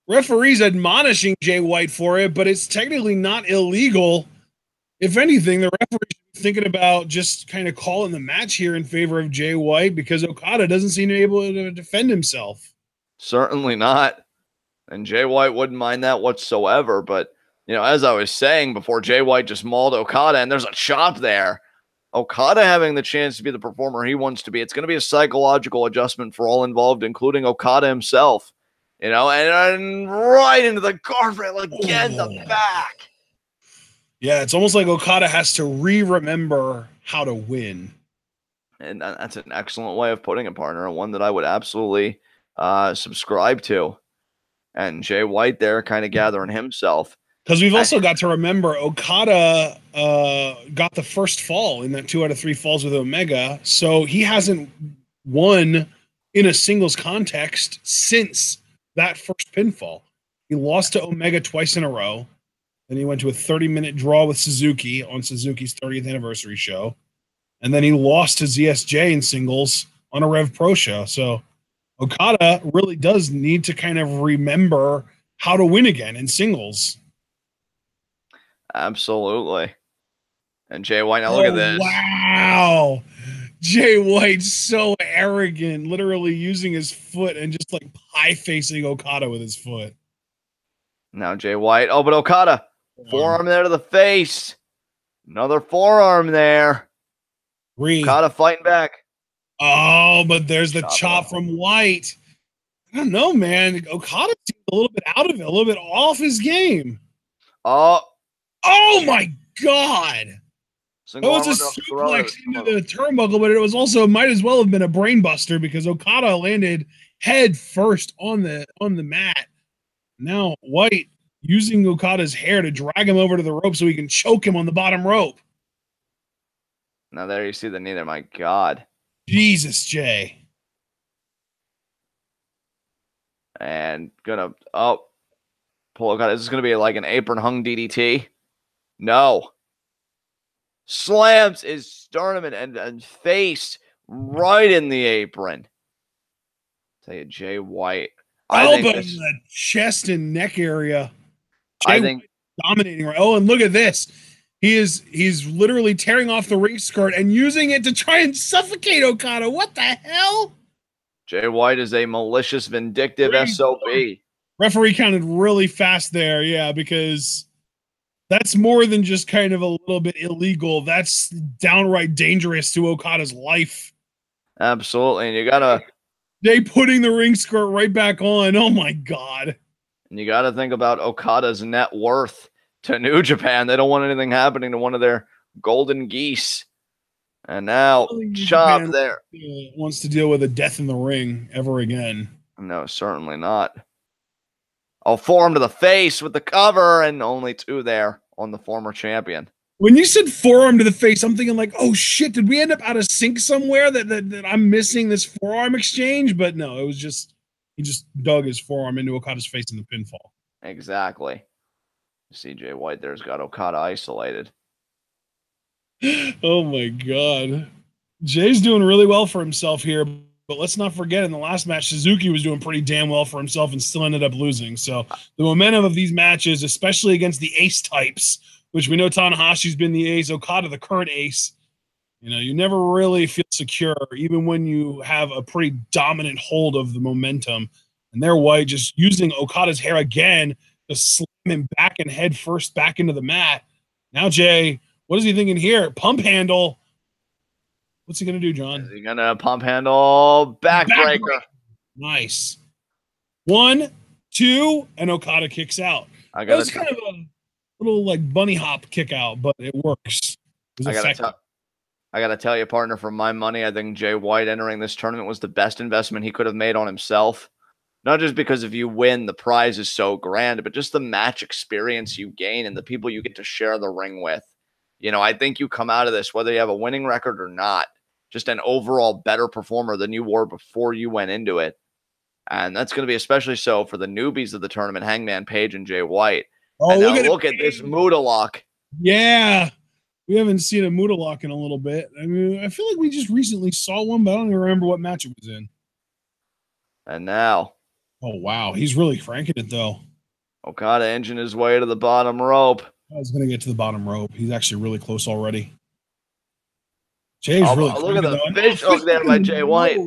referees admonishing Jay White for it, but it's technically not illegal. If anything, the referee's thinking about just kind of calling the match here in favor of Jay White because Okada doesn't seem to be able to defend himself. Certainly not. And Jay White wouldn't mind that whatsoever. But, as I was saying before, Jay White just mauled Okada, and there's a chop there. Okada having the chance to be the performer he wants to be. It's going to be a psychological adjustment for all involved, including Okada himself. You know, and right into the guardrail again, the back. Yeah, it's almost like Okada has to remember how to win. And that's an excellent way of putting it, partner, and one that I would absolutely subscribe to. And Jay White there kind of gathering himself. Because we've also got to remember Okada got the first fall in that 2 out of 3 falls with Omega. So he hasn't won in a singles context since that first pinfall. He lost to Omega twice in a row. Then he went to a 30-minute draw with Suzuki on Suzuki's 30th anniversary show. And then he lost to ZSJ in singles on a Rev Pro show. So Okada really does need to kind of remember how to win again in singles. Absolutely. And Jay White, now look at this. Wow. Jay White's so arrogant, literally using his foot and just like pie facing Okada with his foot. Now Jay White. Oh, but Okada. Forearm there to the face. Another forearm there. Okada fighting back. Oh, but there's the chop from White. I don't know, man. Okada seemed a little bit out of it, a little bit off his game. Oh my God. It was a suplex into the turnbuckle, but it was also might as well have been a brainbuster because Okada landed head first on the mat. Now White using Okada's hair to drag him over to the rope so he can choke him on the bottom rope. Now there you see the knee there. My God. Jesus, Jay. And gonna pull Okada. Is this gonna be like an apron hung DDT? No. Slams his sternum and face right in the apron. Tell you, Jay White. Elbow in the chest and neck area. I think dominating right. Oh, and look at this. He's literally tearing off the ring skirt and using it to try and suffocate Okada. What the hell? Jay White is a malicious, vindictive SOB. Referee counted really fast there, yeah, because that's more than just kind of a little bit illegal. That's downright dangerous to Okada's life. Absolutely, and you gotta they putting the ring skirt right back on. Oh my God! And you gotta think about Okada's net worth to New Japan. They don't want anything happening to one of their golden geese. And now chop there. Wants to deal with a death in the ring ever again. No, certainly not. Oh, forearm to the face with the cover, and only 2 there on the former champion. When you said forearm to the face, I'm thinking like, oh shit, did we end up out of sync somewhere that I'm missing this forearm exchange? But no, it was just he just dug his forearm into Okada's face in the pinfall. Exactly. CJ White there's got Okada isolated. Oh my God. Jay's doing really well for himself here, but let's not forget in the last match, Suzuki was doing pretty damn well for himself and still ended up losing. So the momentum of these matches, especially against the ace types, which we know Tanahashi's been the ace, Okada the current ace, you know, you never really feel secure, even when you have a pretty dominant hold of the momentum. And there, White just using Okada's hair again to slam him back and head first back into the mat. Now, Jay, what is he thinking here? Pump handle. What's he going to do, John? Is he going to pump handle backbreaker? Nice. 1, 2, and Okada kicks out. That was kind of a little like bunny hop kick out, but it works. I got to tell you, partner, for my money, I think Jay White entering this tournament was the best investment he could have made on himself. Not just because if you win, the prize is so grand, but just the match experience you gain and the people you get to share the ring with. You know, I think you come out of this, whether you have a winning record or not, just an overall better performer than you were before you went into it. And that's going to be especially so for the newbies of the tournament, Hangman Page and Jay White. Oh, and now look at this Muda lock. Yeah. We haven't seen a Muda lock in a little bit. I mean, I feel like we just recently saw one, but I don't even remember what match it was in. And now. Oh, wow. He's really cranking it, though. Okada inching his way to the bottom rope. I was going to get to the bottom rope. He's actually really close already. Jay's really look at the fish hook there by Jay White.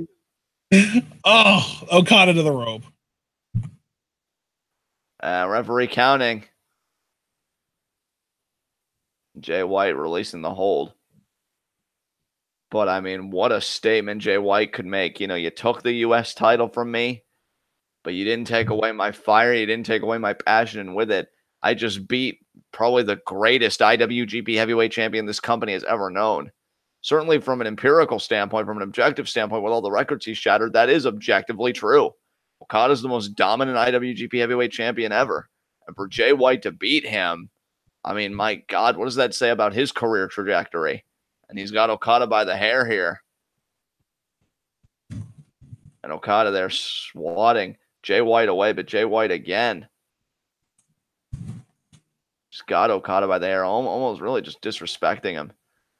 Oh, Okada to the rope. Referee counting. Jay White releasing the hold. But, I mean, what a statement Jay White could make. You know, you took the U.S. title from me. but you didn't take away my fire. You didn't take away my passion. And with it, I just beat probably the greatest IWGP heavyweight champion this company has ever known. Certainly from an empirical standpoint, from an objective standpoint, with all the records he shattered, that is objectively true. Okada's the most dominant IWGP heavyweight champion ever. And for Jay White to beat him, I mean, my God, what does that say about his career trajectory? And he's got Okada by the hair here. And Okada there swatting Jay White away, but Jay White again. Just got Okada by the hair, almost really just disrespecting him.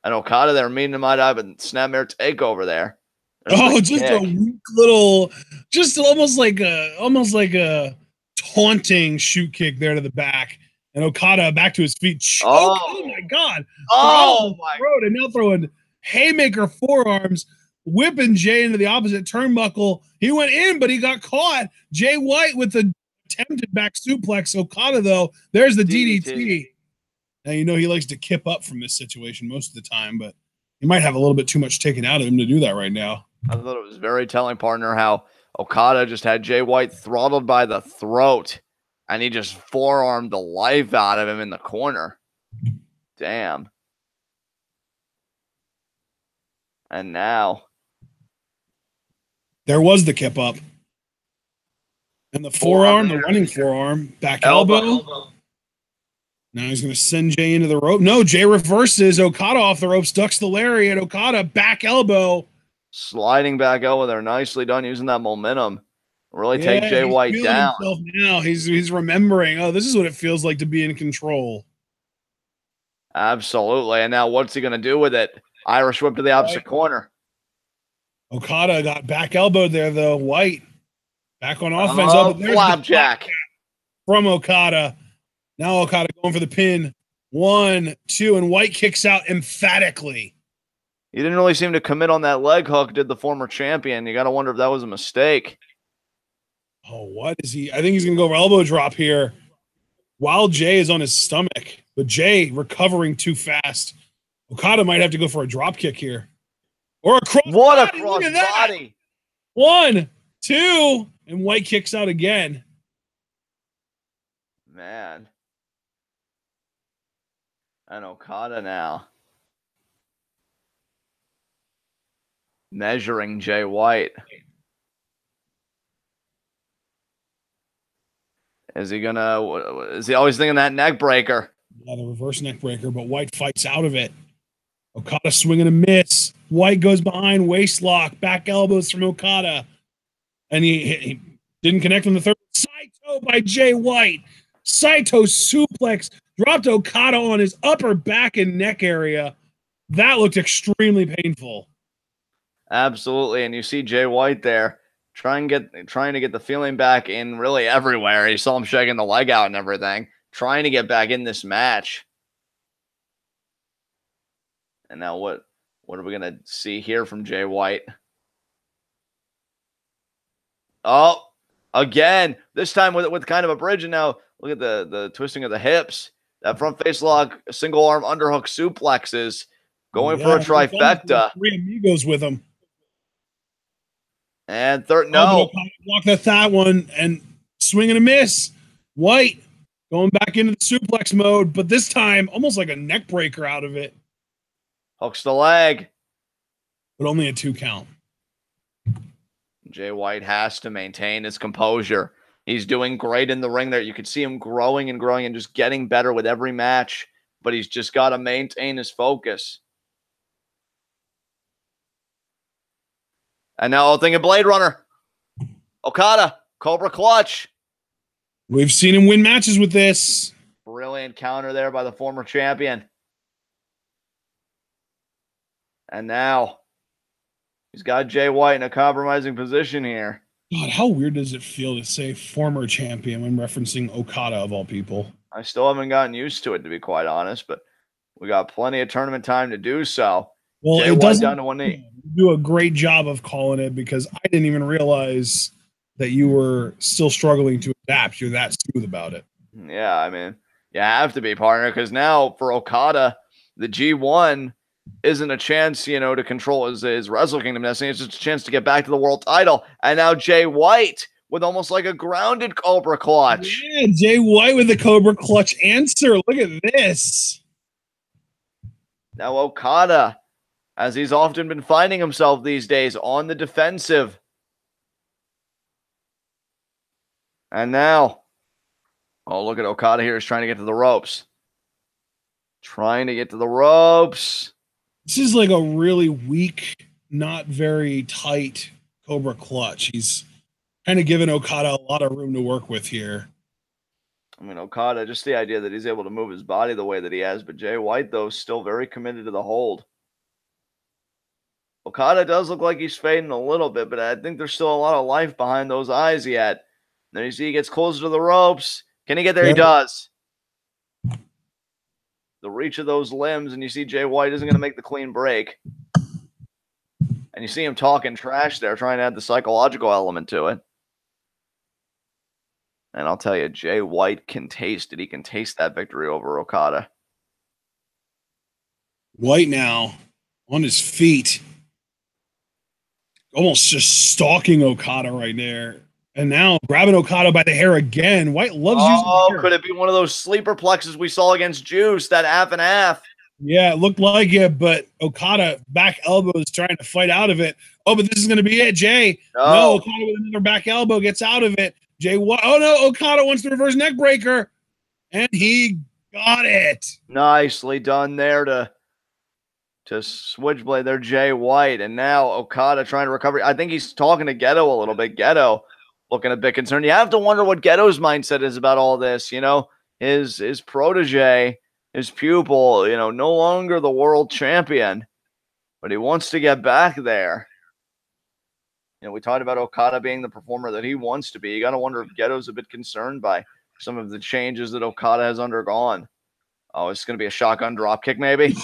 And Okada there meeting him out of a snapmare takeover there. There's just a weak little, just almost like a taunting shoot kick there to the back. And Okada back to his feet. Oh my God. Oh my God. And now throwing haymaker forearms, whipping Jay into the opposite turnbuckle. He went in, but he got caught. Jay White with the attempted back suplex. Okada, though, there's the DDT. Now, you know, he likes to kip up from this situation most of the time, but he might have a little bit too much taken out of him to do that right now. I thought it was very telling, partner, how Okada just had Jay White throttled by the throat, and he just forearmed the life out of him in the corner. Damn. And now there was the kip up. And the forearm, the running forearm, back elbow. Now he's going to send Jay into the rope. No, Jay reverses Okada off the ropes, ducks the lariat. Okada back elbow. Sliding back elbow there. Nicely done using that momentum. Really take Jay White down. Now he's remembering, oh, this is what it feels like to be in control. Absolutely. And now what's he going to do with it? Irish whip to the opposite corner. Okada got back elbowed there, though. White back on offense. Flapjack from Okada. Now Okada going for the pin. 1, 2, and White kicks out emphatically. He didn't really seem to commit on that leg hook, did the former champion. You got to wonder if that was a mistake. Oh, what is he? I think he's going to go for elbow drop here while Jay is on his stomach. But Jay recovering too fast. Okada might have to go for a drop kick here. Or a cross What a cross body. 1, 2, and White kicks out again. Man. And Okada now measuring Jay White. Is he always thinking that neck breaker? Yeah, the reverse neck breaker, but White fights out of it. Okada swinging a miss. White goes behind, waist lock, back elbows from Okada. And he didn't connect on the third. Saito by Jay White. Saito suplex, dropped Okada on his upper back and neck area. That looked extremely painful. Absolutely. And you see Jay White there trying to get the feeling back in really everywhere. You saw him shaking the leg out and everything, trying to get back in this match. And now what are we going to see here from Jay White? Oh, again, this time with kind of a bridge. And now look at the twisting of the hips. That front face lock, single arm underhook suplexes, going for a trifecta. 3 amigos with him. And third, no. Block that one and swing and a miss. White going back into the suplex mode, but this time almost like a neck breaker out of it. Hooks the leg. But only a 2 count. Jay White has to maintain his composure. He's doing great in the ring there. You could see him growing and growing and just getting better with every match, but he's just got to maintain his focus. And now thinking Blade Runner. Okada, Cobra Clutch. We've seen him win matches with this. Brilliant counter there by the former champion. And now he's got Jay White in a compromising position here. God, how weird does it feel to say former champion when referencing Okada of all people? I still haven't gotten used to it, to be quite honest, but we got plenty of tournament time to do so. Well, Jay it doesn't down to 1 knee. Do a great job of calling it because I didn't even realize that you were still struggling to adapt. You're that smooth about it. Yeah, I mean, you have to be, partner, because now for Okada, the G1 isn't a chance, to control his Wrestle Kingdom destiny. It's just a chance to get back to the world title. And now Jay White with almost like a grounded Cobra clutch. Yeah, Jay White with the Cobra clutch answer. Look at this. Now Okada, as he's often been finding himself these days, on the defensive. And now, oh, look at Okada here. He's trying to get to the ropes. Trying to get to the ropes. This is like a really weak, not very tight Cobra clutch. He's kind of giving Okada a lot of room to work with here. I mean, Okada, just the idea that he's able to move his body the way that he has. But Jay White, though, still very committed to the hold. Okada does look like he's fading a little bit, but I think there's still a lot of life behind those eyes yet. Then you see he gets closer to the ropes. Can he get there? He does. The reach of those limbs, and you see Jay White isn't going to make the clean break. And you see him talking trash there, trying to add the psychological element to it. And I'll tell you, Jay White can taste it. He can taste that victory over Okada. White now on his feet. Almost just stalking Okada right there. And now grabbing Okada by the hair again. White loves using the hair. Could it be one of those sleeper plexes we saw against Juice, that half and half? Yeah, it looked like it, but Okada back elbow is trying to fight out of it. Oh, but this is going to be it, Jay. No, Okada with another back elbow gets out of it. Jay, what? Oh, no, Okada wants the reverse neck breaker, and he got it. Nicely done there to switchblade there, Jay White. And now Okada trying to recover. I think he's talking to Geto a little bit. Geto looking a bit concerned. You have to wonder what Geto's mindset is about all this. You know, his protege, his pupil, you know, no longer the world champion, but he wants to get back there. You know, we talked about Okada being the performer that he wants to be. You got to wonder if Geto's a bit concerned by some of the changes that Okada has undergone. Oh, it's going to be a shotgun drop kick, maybe?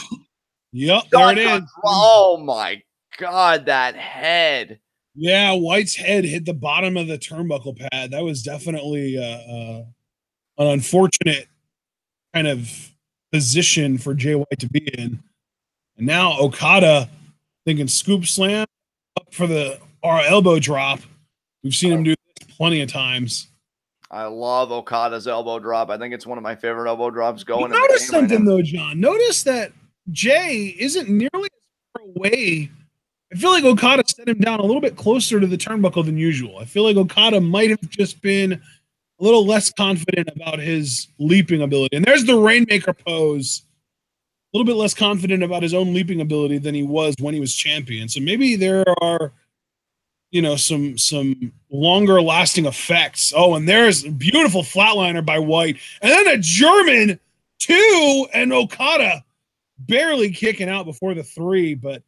Yep, there it is. Oh, my God, that head. Yeah, White's head hit the bottom of the turnbuckle pad. That was definitely an unfortunate kind of position for Jay White to be in. And now Okada thinking scoop slam up for the elbow drop. We've seen him do this plenty of times. I love Okada's elbow drop. I think it's one of my favorite elbow drops going. Notice something though, John. Notice that Jay isn't nearly as far away. I feel like Okada set him down a little bit closer to the turnbuckle than usual. I feel like Okada might have just been a little less confident about his leaping ability. And there's the Rainmaker pose. A little bit less confident about his own leaping ability than he was when he was champion. So maybe there are, you know, some longer lasting effects. Oh, and there's a beautiful flatliner by White. And then a German 2 and Okada barely kicking out before the 3. But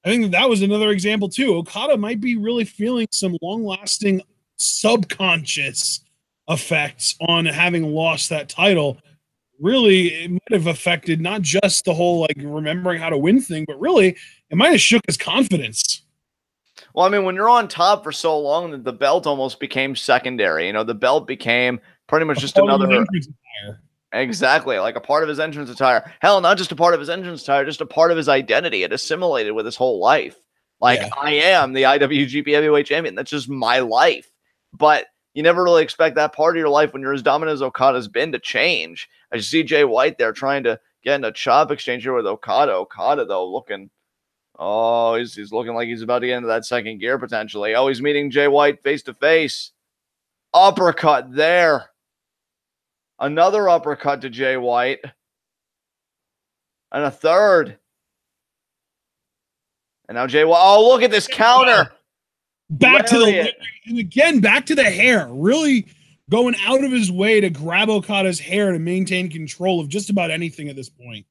I think that was another example too. Okada might be really feeling some long lasting subconscious effects on having lost that title. Really, it might have affected not just the whole like remembering how to win thing, but really it might have shook his confidence. Well, I mean, when you're on top for so long that the belt almost became secondary, you know, the belt became pretty much just another. Exactly, like a part of his entrance attire. Hell, not just a part of his entrance attire, just a part of his identity. It assimilated with his whole life. Like, yeah. I am the IWGP Heavyweight Champion. That's just my life. But you never really expect that part of your life when you're as dominant as Okada's been to change. I see Jay White there trying to get in a chop exchange here with Okada. Okada, though, looking... Oh, he's looking like he's about to get into that second gear, potentially. Oh, he's meeting Jay White face-to-face. Uppercut there. Another uppercut to Jay White. And a third. And now Jay White. Oh, look at this counter. Back to the, and again, back to the hair. Really going out of his way to grab Okada's hair to maintain control of just about anything at this point.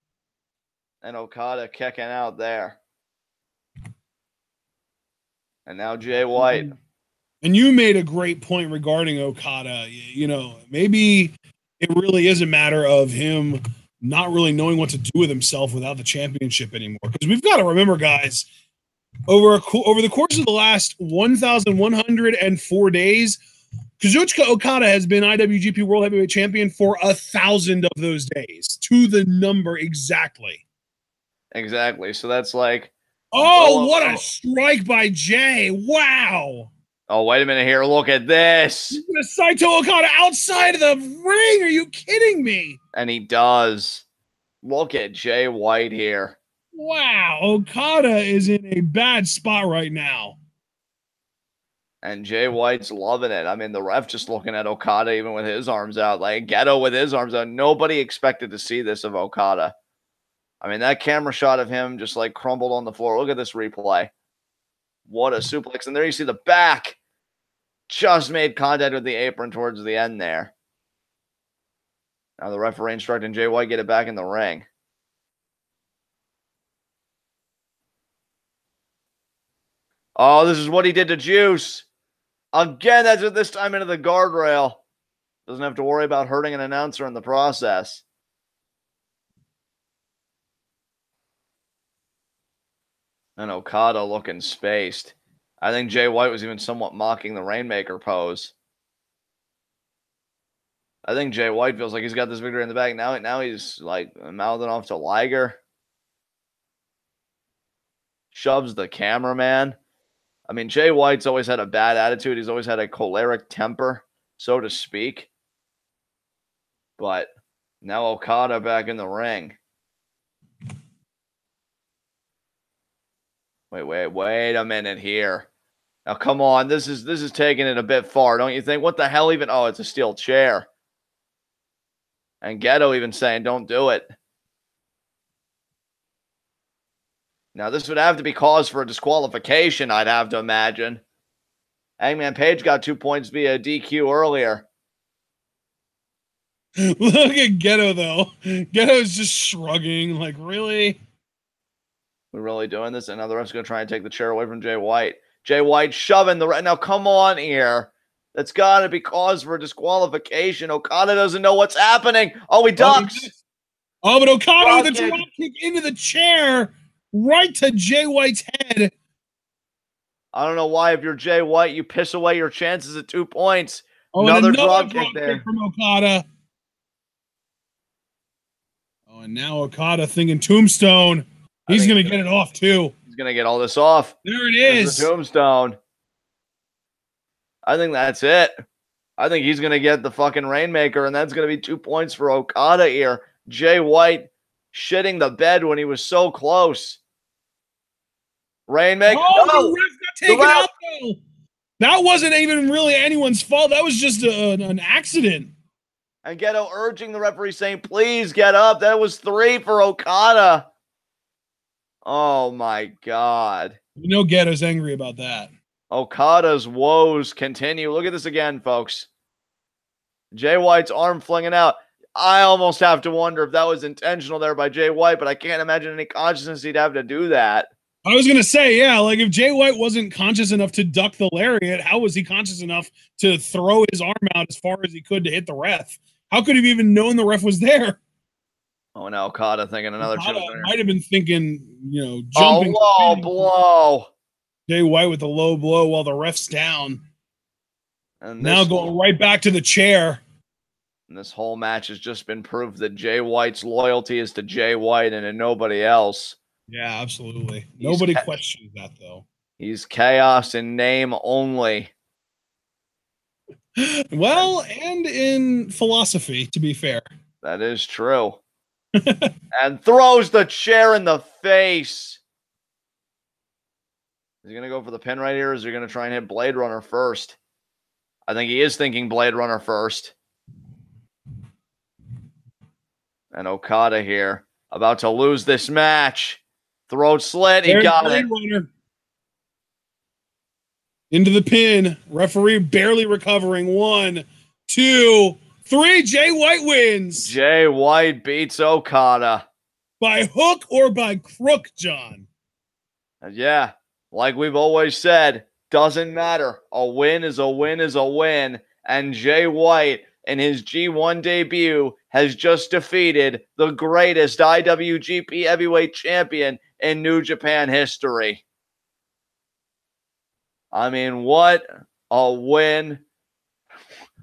And Okada kicking out there. And now Jay White. And you made a great point regarding Okada. You know, maybe it really is a matter of him not really knowing what to do with himself without the championship anymore. Because we've got to remember, guys, over the course of the last 1,104 days, Kazuchika Okada has been IWGP World Heavyweight Champion for 1,000 of those days, to the number exactly. Exactly. So that's like... Oh, what a strike by Jay. Wow. Oh, wait a minute here. Look at this. Saito Okada outside of the ring. Are you kidding me? And he does. Look at Jay White here. Wow, Okada is in a bad spot right now. And Jay White's loving it. I mean, the ref just looking at Okada even with his arms out. Like, Geto with his arms out. Nobody expected to see this of Okada. I mean, that camera shot of him just, like, crumbled on the floor. Look at this replay. What a suplex. And there you see the back. Just made contact with the apron towards the end there. Now the referee instructing Jay White get it back in the ring. Oh, this is what he did to Juice. Again, that's it this time into the guardrail. Doesn't have to worry about hurting an announcer in the process. And Okada looking spaced. I think Jay White was even somewhat mocking the Rainmaker pose. I think Jay White feels like he's got this victory in the bag. Now he's like mouthing off to Liger. Shoves the cameraman. I mean, Jay White's always had a bad attitude. He's always had a choleric temper, so to speak. But now Okada back in the ring. Wait a minute here. Now, come on. This is taking it a bit far, don't you think? What the hell even? Oh, it's a steel chair. And Geto even saying, don't do it. Now, this would have to be cause for a disqualification, I'd have to imagine. Hangman Page got 2 points via DQ earlier. Look at Geto, though. Geto's just shrugging, like, really? We're really doing this? And now the ref's going to try and take the chair away from Jay White. Jay White shoving the... Now, come on here. That's got to be cause for a disqualification. Okada doesn't know what's happening. Oh, he ducks. Oh, but Okada with a drop kick into the chair right to Jay White's head. I don't know why if you're Jay White, you piss away your chances at 2 points. Oh, another drop kick there from Okada. Oh, and now Okada thinking Tombstone. He's going to get it off, too. He's going to get all this off. There it is. The Tombstone. I think that's it. I think he's going to get the fucking Rainmaker, and that's going to be 2 points for Okada here. Jay White shitting the bed when he was so close. Rainmaker. Oh, the ref got taken out, though. That wasn't even really anyone's fault. That was just an accident. And Geto urging the referee saying, please get up. That was 3 for Okada. Oh, my God. You know Geto's angry about that. Okada's woes continue. Look at this again, folks. Jay White's arm flinging out. I almost have to wonder if that was intentional there by Jay White, but I can't imagine any consciousness he'd have to do that. I was going to say, yeah, like if Jay White wasn't conscious enough to duck the lariat, how was he conscious enough to throw his arm out as far as he could to hit the ref? How could he have even known the ref was there? Oh, now Okada thinking another Okada might have been thinking, jumping. Oh, low blow. Jay White with the low blow while the ref's down. And now going right back to the chair. And this whole match has just been proof that Jay White's loyalty is to Jay White and to nobody else. Yeah, absolutely. Nobody questions that, though. He's chaos in name only. Well, and in philosophy, to be fair. That is true. And throws the chair in the face. Is he going to go for the pin right here, or is he going to try and hit Blade Runner first? I think he is thinking Blade Runner first. And Okada here, about to lose this match. Throat slit, he got it. Runner. Into the pin. Referee barely recovering. 1, 2, 3. Jay White wins. Jay White beats Okada. By hook or by crook, John? Yeah, like we've always said, doesn't matter. A win is a win is a win. And Jay White, in his G1 debut, has just defeated the greatest IWGP Heavyweight Champion in New Japan history. I mean, what a win.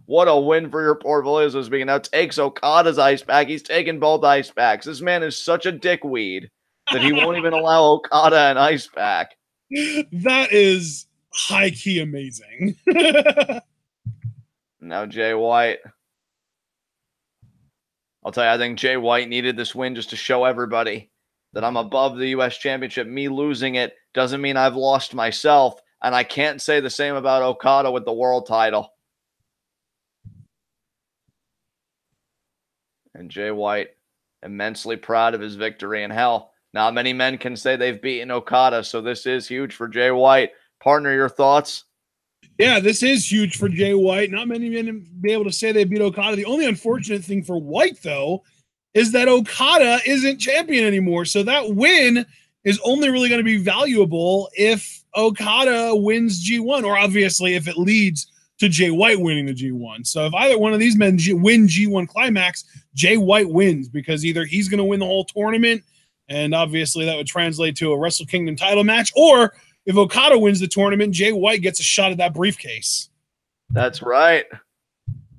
What a win for your portfolio, so speaking. Now takes Okada's ice pack. He's taken both ice packs. This man is such a dickweed that he won't even allow Okada an ice pack. That is high key amazing. Now Jay White. I'll tell you, I think Jay White needed this win just to show everybody that I'm above the U.S. Championship. Me losing it doesn't mean I've lost myself, and I can't say the same about Okada with the world title. And Jay White, immensely proud of his victory. And hell, not many men can say they've beaten Okada, so this is huge for Jay White. Partner, your thoughts? Yeah, this is huge for Jay White. Not many men be able to say they beat Okada. The only unfortunate thing for White, though, is that Okada isn't champion anymore. So that win is only really going to be valuable if Okada wins G1, or obviously if it leads to Jay White winning the G1. So if either one of these men win G1 Climax, Jay White wins, because either he's going to win the whole tournament, and obviously that would translate to a Wrestle Kingdom title match, or if Okada wins the tournament, Jay White gets a shot at that briefcase. That's right.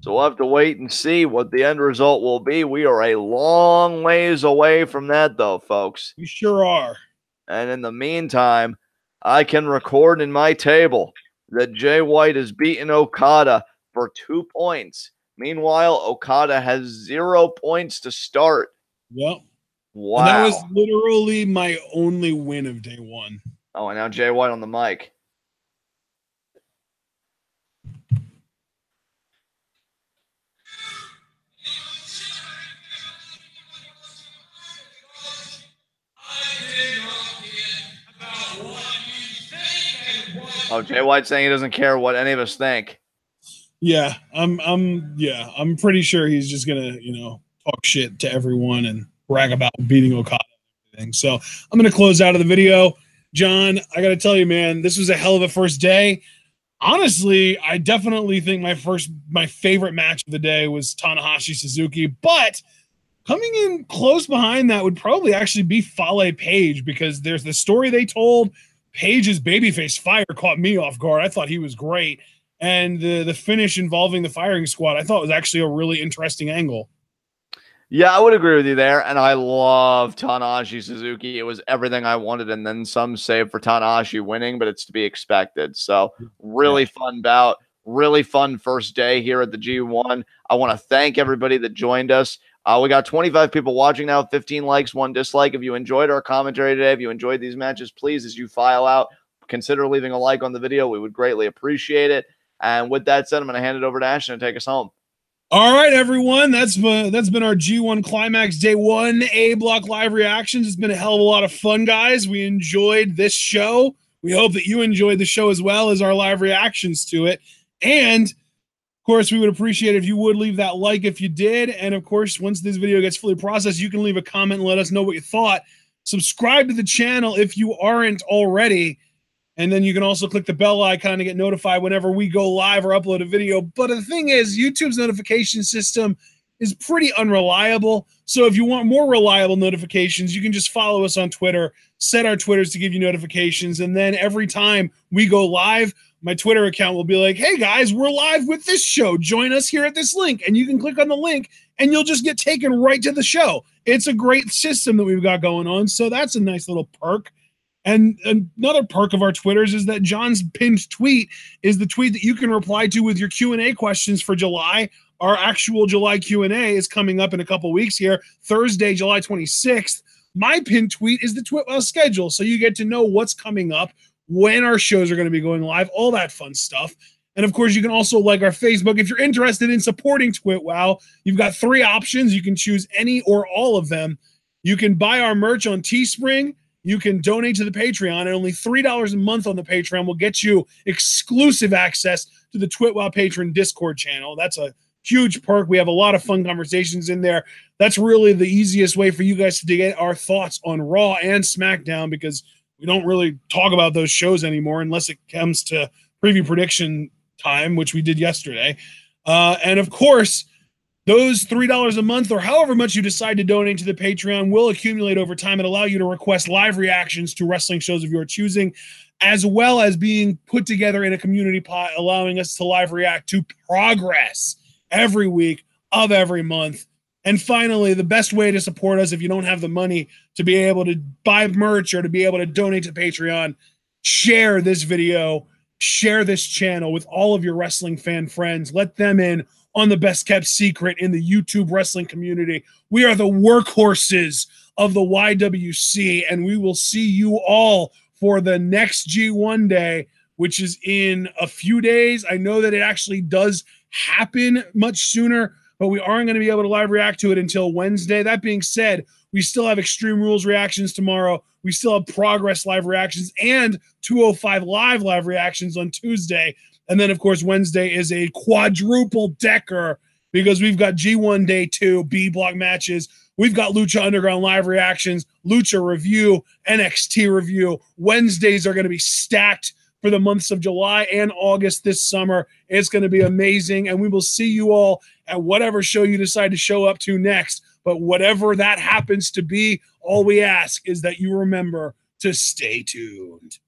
So we'll have to wait and see what the end result will be. We are a long ways away from that, though, folks. We sure are. And in the meantime, I can record in my table that Jay White has beaten Okada for 2 points. Meanwhile, Okada has 0 points to start. Yep. Wow. And that was literally my only win of day one. Oh, and now Jay White on the mic. Oh, Jay White saying he doesn't care what any of us think. Yeah, I'm pretty sure he's just gonna, talk shit to everyone and brag about beating Okada and everything. So I'm gonna close out of the video. John, I gotta tell you, man, this was a hell of a first day. Honestly, I definitely think my favorite match of the day was Tanahashi Suzuki, but coming in close behind that would probably actually be Fale Page, because there's the story they told. Page's babyface fire caught me off guard. I thought he was great. And the finish involving the firing squad, I thought was actually a really interesting angle. Yeah, I would agree with you there. And I love Tanahashi Suzuki. It was everything I wanted, and then some, save for Tanahashi winning, but it's to be expected. So really fun bout. Really fun first day here at the G1. I want to thank everybody that joined us. We got 25 people watching now, 15 likes, 1 dislike. If you enjoyed our commentary today, if you enjoyed these matches, please, as you file out, consider leaving a like on the video. We would greatly appreciate it. And with that said, I'm going to hand it over to Ashton to take us home. All right, everyone. That's been our G1 Climax Day 1 A Block live reactions. It's been a hell of a lot of fun, guys. We enjoyed this show. We hope that you enjoyed the show as well as our live reactions to it. And of course, we would appreciate it if you would leave that like if you did. And of course, once this video gets fully processed, you can leave a comment and let us know what you thought. Subscribe to the channel if you aren't already. And then you can also click the bell icon to get notified whenever we go live or upload a video. But the thing is, YouTube's notification system is pretty unreliable. So if you want more reliable notifications, you can just follow us on Twitter, set our Twitters to give you notifications. And then every time we go live, my Twitter account will be like, hey guys, we're live with this show. Join us here at this link. And you can click on the link and you'll just get taken right to the show. It's a great system that we've got going on. So that's a nice little perk. And another perk of our Twitters is that John's pinned tweet is the tweet that you can reply to with your Q&A questions for July. Our actual July Q&A is coming up in a couple weeks here, Thursday, July 26th. My pinned tweet is the Twitwell schedule, so you get to know what's coming up, when our shows are going to be going live, all that fun stuff. And of course, you can also like our Facebook. If you're interested in supporting Twitwell, you've got 3 options. You can choose any or all of them. You can buy our merch on Teespring. You can donate to the Patreon, and only $3 a month on the Patreon will get you exclusive access to the Twitwell Patron Discord channel. That's a huge perk. We have a lot of fun conversations in there. That's really the easiest way for you guys to get our thoughts on Raw and SmackDown, because we don't really talk about those shows anymore unless it comes to preview prediction time, which we did yesterday. And of course, those $3 a month, or however much you decide to donate to the Patreon, will accumulate over time and allow you to request live reactions to wrestling shows of your choosing, as well as being put together in a community pot, allowing us to live react to progress every week of every month. And finally, the best way to support us if you don't have the money to be able to buy merch or to be able to donate to Patreon, share this video Share this channel with all of your wrestling fan friends. Let them in on the best kept secret in the YouTube wrestling community. We are the workhorses of the YWC, and we will see you all for the next G1 day, which is in a few days. I know that it actually does happen much sooner, but we aren't going to be able to live react to it until Wednesday. That being said, we still have Extreme Rules reactions tomorrow. We still have Progress live reactions and 205 live reactions on Tuesday. And then, of course, Wednesday is a quadruple decker because we've got G1 Day 2 B block matches. We've got Lucha Underground live reactions, Lucha review, NXT review. Wednesdays are going to be stacked for the months of July and August this summer. It's going to be amazing. And we will see you all at whatever show you decide to show up to next. But whatever that happens to be, all we ask is that you remember to stay tuned.